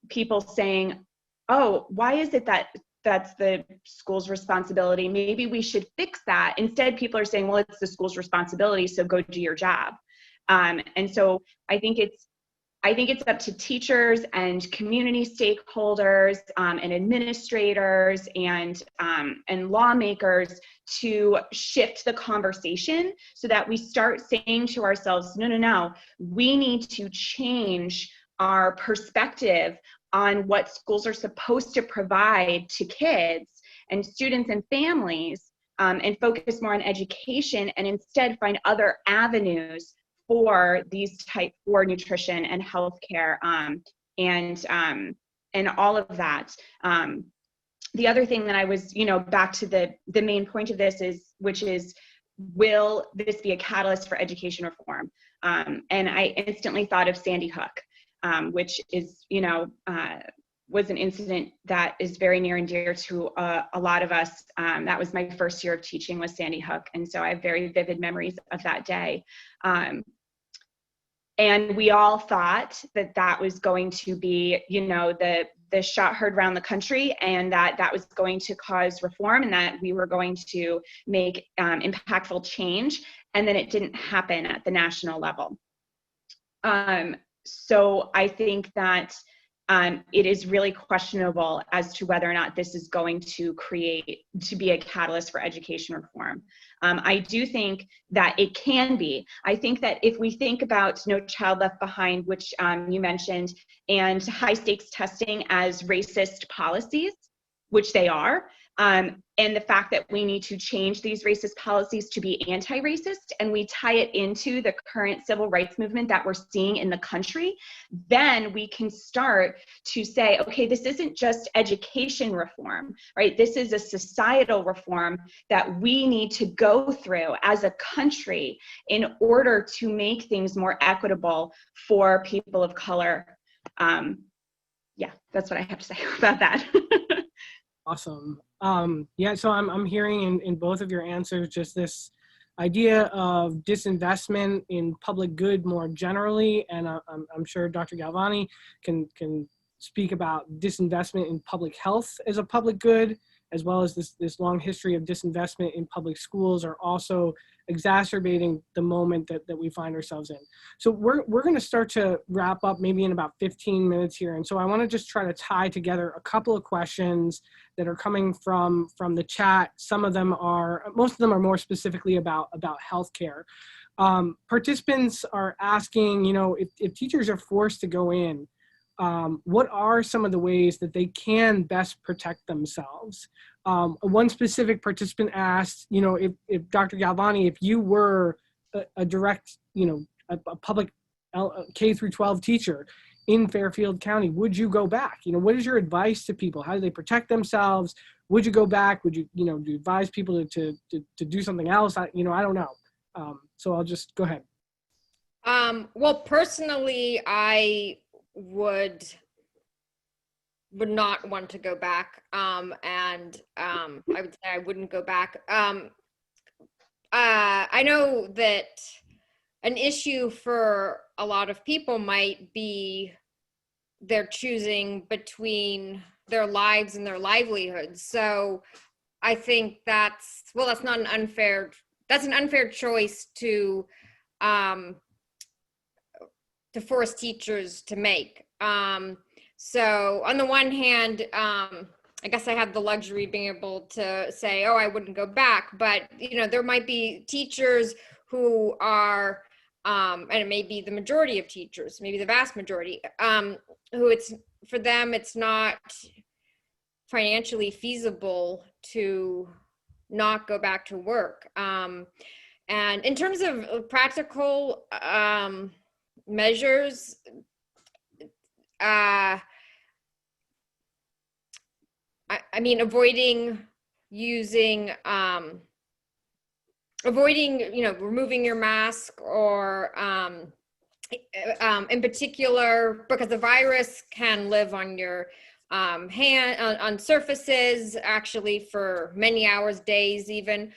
people saying, oh, why is it that that's the school's responsibility, maybe we should fix that. Instead, people are saying, well, it's the school's responsibility, so go do your job. And so I think it's up to teachers and community stakeholders and administrators and lawmakers to shift the conversation so that we start saying to ourselves, no, we need to change our perspective on what schools are supposed to provide to kids and students and families, and focus more on education and instead find other avenues for these type 4 nutrition and healthcare, and all of that. The other thing that I was, back to the main point of this which is, will this be a catalyst for education reform? And I instantly thought of Sandy Hook, which is, was an incident that is very near and dear to a lot of us. That was my first year of teaching, was Sandy Hook. And so I have very vivid memories of that day. And we all thought that was going to be, the shot heard around the country, and that was going to cause reform, and that we were going to make impactful change. And then it didn't happen at the national level. So I think that it is really questionable as to whether or not this is going to be a catalyst for education reform. I do think that it can be. I think that if we think about No Child Left Behind, which you mentioned, and high stakes testing as racist policies, which they are, and the fact that we need to change these racist policies to be anti-racist, and we tie it into the current civil rights movement that we're seeing in the country, then we can start to say, okay, this isn't just education reform, right? This is a societal reform that we need to go through as a country in order to make things more equitable for people of color. Yeah, that's what I have to say about that.
Awesome. Yeah, so I'm hearing in both of your answers just this idea of disinvestment in public good more generally, and I'm sure Dr. Galvani can speak about disinvestment in public health as a public good, as well as this long history of disinvestment in public schools are also exacerbating the moment that we find ourselves in. So we're going to start to wrap up maybe in about 15 minutes here. And so I want to just try to tie together a couple of questions that are coming from the chat. Most of them are more specifically about healthcare. Participants are asking, if teachers are forced to go in, what are some of the ways that they can best protect themselves? One specific participant asked, if Dr. Galvani, if you were a direct, a public K through 12 teacher in Fairfield County, would you go back? What is your advice to people? How do they protect themselves? Would you go back? Would you, do you advise people to do something else? I don't know. So I'll just go ahead.
Well, personally, I would not want to go back, and I would say I wouldn't go back. I know that an issue for a lot of people might be they're choosing between their lives and their livelihoods. So I think that's an unfair choice to force teachers to make. So on the one hand, I guess I have the luxury of being able to say, oh, I wouldn't go back, but there might be teachers who are, and it may be the majority of teachers, maybe the vast majority, who for them, it's not financially feasible to not go back to work. And in terms of practical measures, I mean, avoiding removing your mask, or in particular, because the virus can live on your hand, on surfaces, actually for many hours, days even.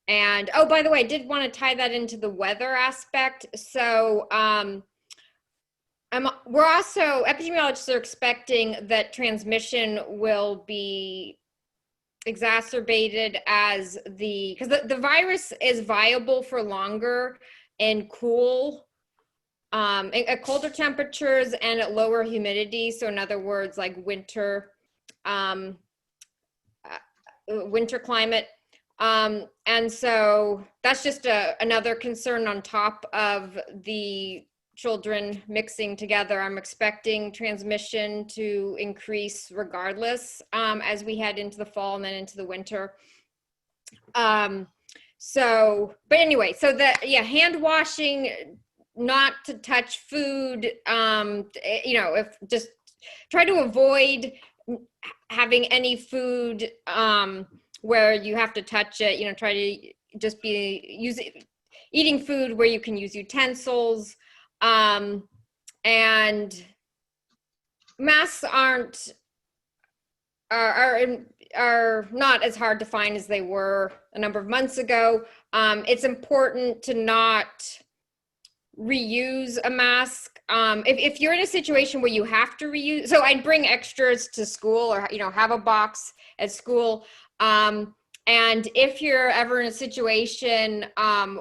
And oh, by the way, I did want to tie that into the weather aspect. So we're also, epidemiologists are expecting that transmission will be exacerbated because the virus is viable for longer in at colder temperatures and at lower humidity. So in other words, like winter climate. And so that's just another concern on top of the children mixing together. I'm expecting transmission to increase regardless as we head into the fall and then into the winter. So, but anyway, so that, yeah, hand washing, not to touch food, you know, if just try to avoid having any food where you have to touch it, you know, try to just be eating food where you can use utensils, and masks are not as hard to find as they were a number of months ago. It's important to not reuse a mask. If you're in a situation where you have to reuse, so I'd bring extras to school, or, you know, have a box at school. And if you're ever in a situation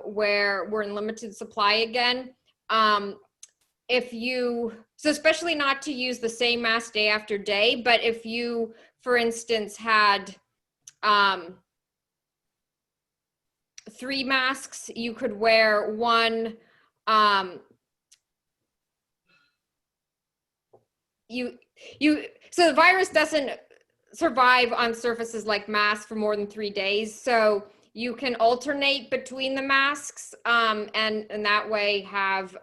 where we're in limited supply again, so especially not to use the same mask day after day, but if you, for instance, had 3 masks, you could wear one. So the virus doesn't survive on surfaces like masks for more than 3 days. So you can alternate between the masks, and that way have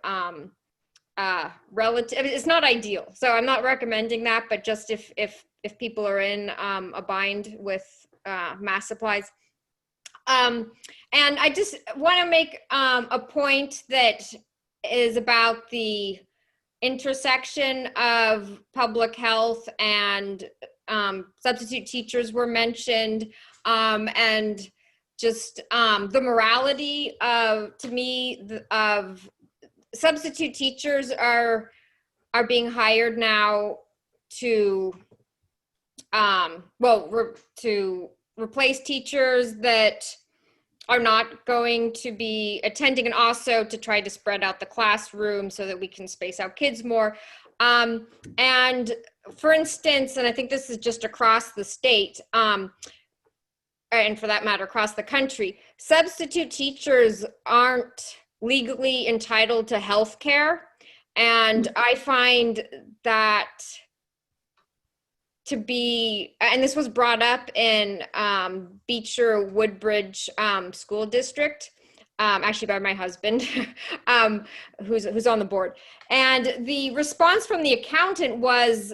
relative. It's not ideal, so I'm not recommending that, but just if people are in a bind with mask supplies. And I just want to make a point that is about the intersection of public health and substitute teachers were mentioned, and just the morality of, to me, of substitute teachers are being hired now to to replace teachers that are not going to be attending, and also to try to spread out the classroom so that we can space out kids more. And for instance, and I think this is just across the state, and for that matter, across the country, substitute teachers aren't legally entitled to health care. And I find that to be, and this was brought up in Beecher Woodbridge School District, actually by my husband, who's on the board. And the response from the accountant was,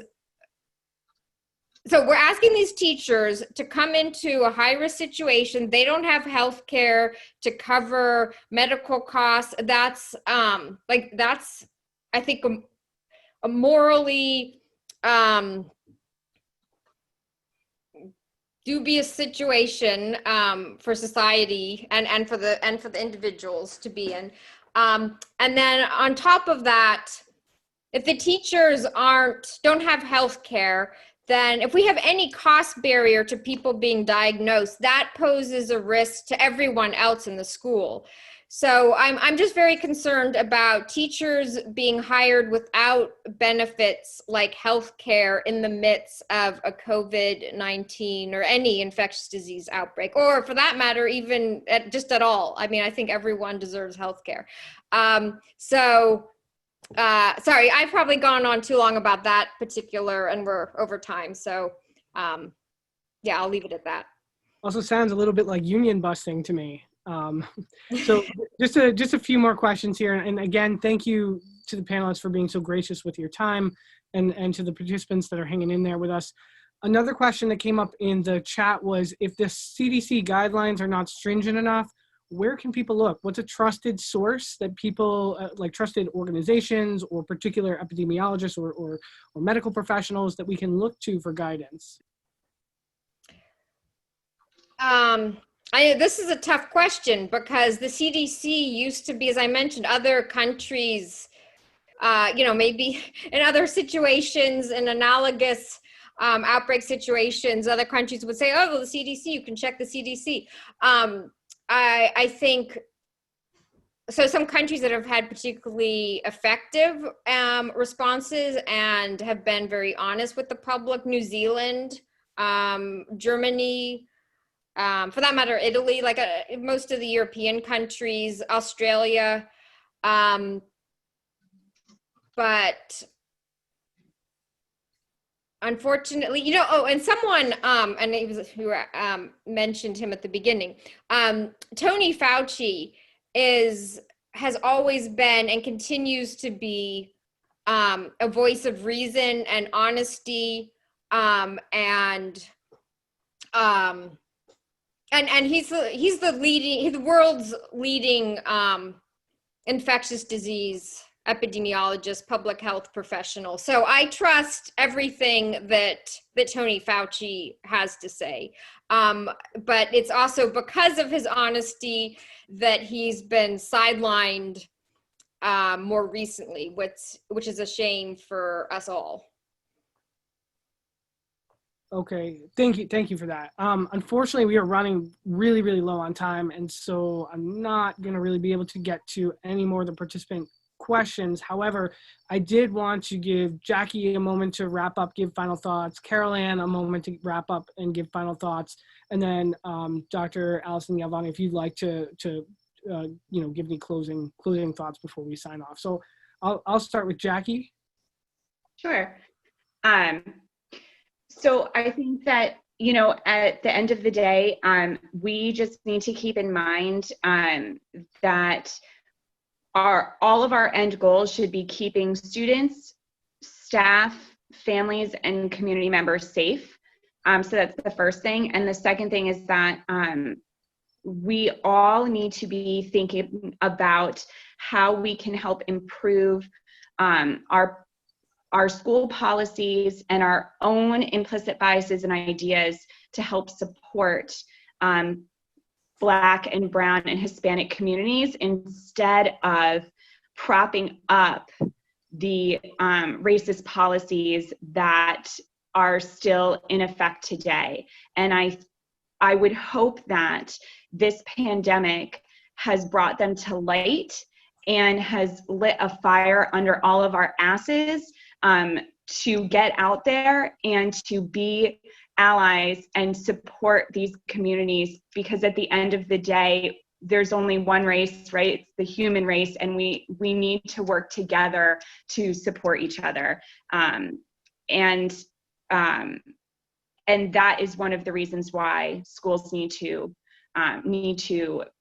so we're asking these teachers to come into a high-risk situation. They don't have health care to cover medical costs. That's that's, I think, a morally dubious situation for society and for the individuals to be in. And then on top of that, if the teachers don't have health care, then if we have any cost barrier to people being diagnosed, that poses a risk to everyone else in the school. So I'm just very concerned about teachers being hired without benefits like health care in the midst of a COVID-19 or any infectious disease outbreak, or for that matter, even just at all. I mean, I think everyone deserves health care. Sorry, I've probably gone on too long about that particular, and we're over time. So yeah, I'll leave it at that.
Also sounds a little bit like union busting to me. So just a few more questions here. And again, thank you to the panelists for being so gracious with your time, and to the participants that are hanging in there with us. Another question that came up in the chat was, if the CDC guidelines are not stringent enough, where can people look? What's a trusted source that people, like trusted organizations or particular epidemiologists or medical professionals, that we can look to for guidance?
This is a tough question, because the CDC used to be, as I mentioned, other countries, maybe in other situations, in analogous outbreak situations, other countries would say, oh, the CDC, you can check the CDC. I think, so some countries that have had particularly effective responses and have been very honest with the public: New Zealand, Germany, for that matter, Italy, like most of the European countries, Australia. But unfortunately, and someone, and it was who mentioned him at the beginning. Tony Fauci has always been and continues to be a voice of reason and honesty, and he's the world's leading infectious disease epidemiologist, public health professional. So I trust everything that Tony Fauci has to say. But it's also because of his honesty that he's been sidelined more recently, which is a shame for us all.
Okay, thank you for that. Unfortunately, we are running really low on time, and so I'm not going to really be able to get to any more of the participant questions. However, I did want to give Jackie a moment to wrap up, give final thoughts, Carol Ann a moment to wrap up and give final thoughts, and then Dr. Alison Galvani, if you'd like to give me closing thoughts before we sign off. So I'll start with Jackie.
Sure. So I think that, at the end of the day, we just need to keep in mind that all of our end goals should be keeping students, staff, families, and community members safe. So that's the first thing. And the second thing is that we all need to be thinking about how we can help improve our school policies and our own implicit biases and ideas to help support Black and Brown and Hispanic communities instead of propping up the racist policies that are still in effect today. And I would hope that this pandemic has brought them to light and has lit a fire under all of our asses to get out there and to be allies and support these communities, because at the end of the day, there's only one race, right? It's the human race, and we need to work together to support each other. And that is one of the reasons why schools need to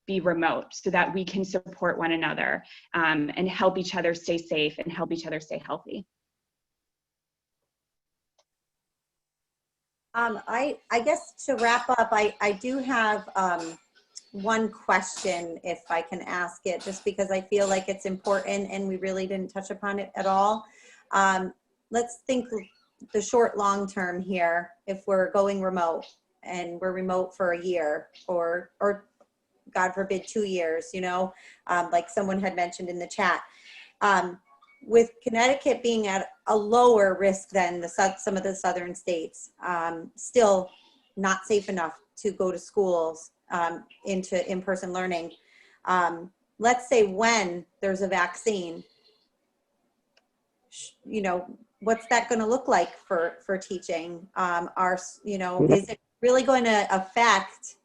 be remote, so that we can support one another and help each other stay safe and help each other stay healthy.
I guess to wrap up, I do have one question, if I can ask it, just because I feel like it's important and we really didn't touch upon it at all. Let's think the short, long term here. If we're going remote and we're remote for a year or God forbid 2 years, like someone had mentioned in the chat. With Connecticut being at a lower risk than some of the southern states, still not safe enough to go to schools into in-person learning. Let's say when there's a vaccine, what's that going to look like for teaching? Is it really going to affect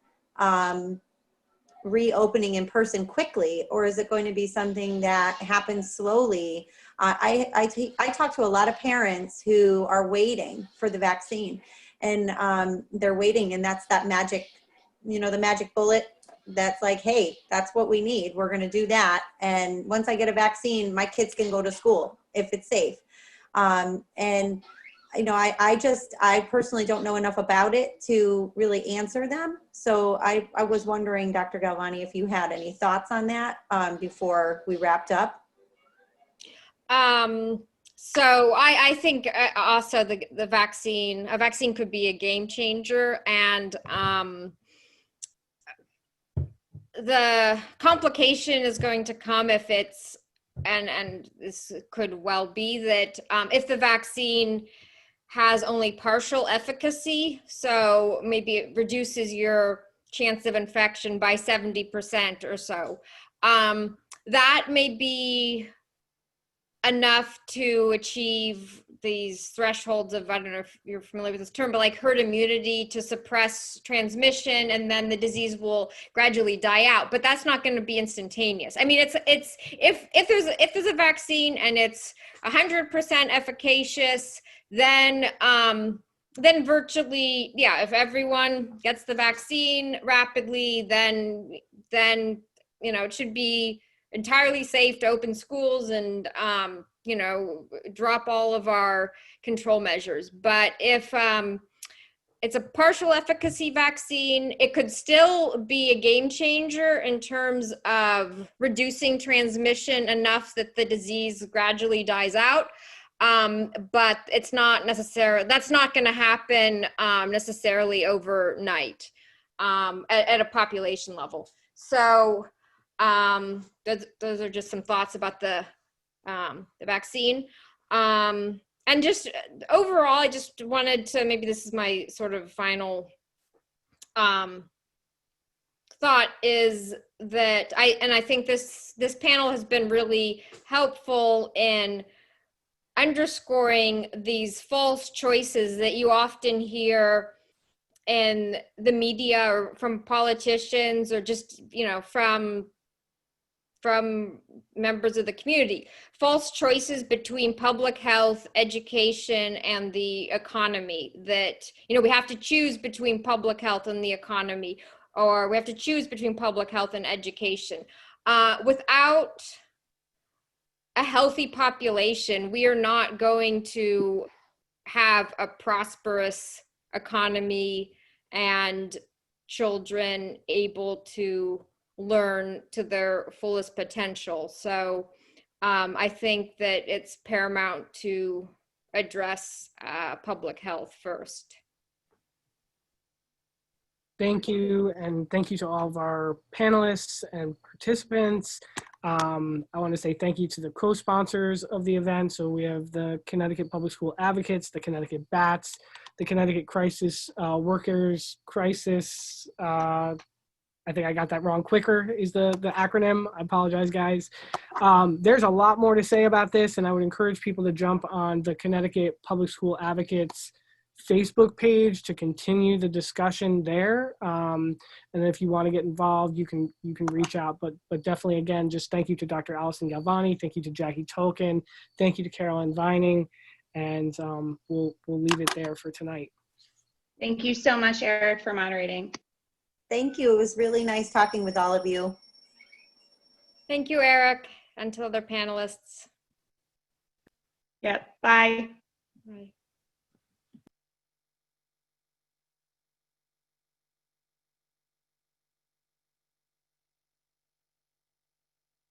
reopening in person quickly, or is it going to be something that happens slowly? I talk to a lot of parents who are waiting for the vaccine, and they're waiting, and that's that magic, the magic bullet that's like, hey, that's what we need. We're going to do that. And once I get a vaccine, my kids can go to school if it's safe. And I personally don't know enough about it to really answer them. So I was wondering, Dr. Galvani, if you had any thoughts on that before we wrapped up.
So I think also a vaccine could be a game changer, and the complication is going to come if it's, and this could well be that if the vaccine has only partial efficacy, so maybe it reduces your chance of infection by 70% or so. That may be enough to achieve these thresholds of, I don't know if you're familiar with this term, but like herd immunity to suppress transmission, and then the disease will gradually die out. But that's not going to be instantaneous. I mean, if there's a vaccine and it's 100% efficacious, then virtually, yeah, if everyone gets the vaccine rapidly, then it should be entirely safe to open schools and drop all of our control measures. But if it's a partial efficacy vaccine, it could still be a game changer in terms of reducing transmission enough that the disease gradually dies out. But it's not necessarily, that's not going to happen necessarily overnight at a population level. So those are just some thoughts about the vaccine. And just overall, I just wanted to, maybe this is my sort of final thought, is that I think this panel has been really helpful in underscoring these false choices that you often hear in the media or from politicians, or just, from members of the community. False choices between public health, education, and the economy. That, we have to choose between public health and the economy, or we have to choose between public health and education. Without a healthy population, we are not going to have a prosperous economy and children able to learn to their fullest potential. So I think that it's paramount to address public health first.
Thank you, and thank you to all of our panelists and participants. I want to say thank you to the co-sponsors of the event. So we have the Connecticut Public School Advocates, the Connecticut BATS, the Connecticut Crisis Workers Crisis, I think I got that wrong. Quicker is the acronym. I apologize, guys. There's a lot more to say about this, and I would encourage people to jump on the Connecticut Public School Advocates Facebook page to continue the discussion there. And if you want to get involved, you can reach out. But definitely, again, just thank you to Dr. Alison Galvani. Thank you to Jackie Tolkien. Thank you to Carolyn Vining. And we'll leave it there for tonight.
Thank you so much, Eric, for moderating.
Thank you. It was really nice talking with all of you.
Thank you, Eric, and to other panelists.
Yep. Bye.
Bye.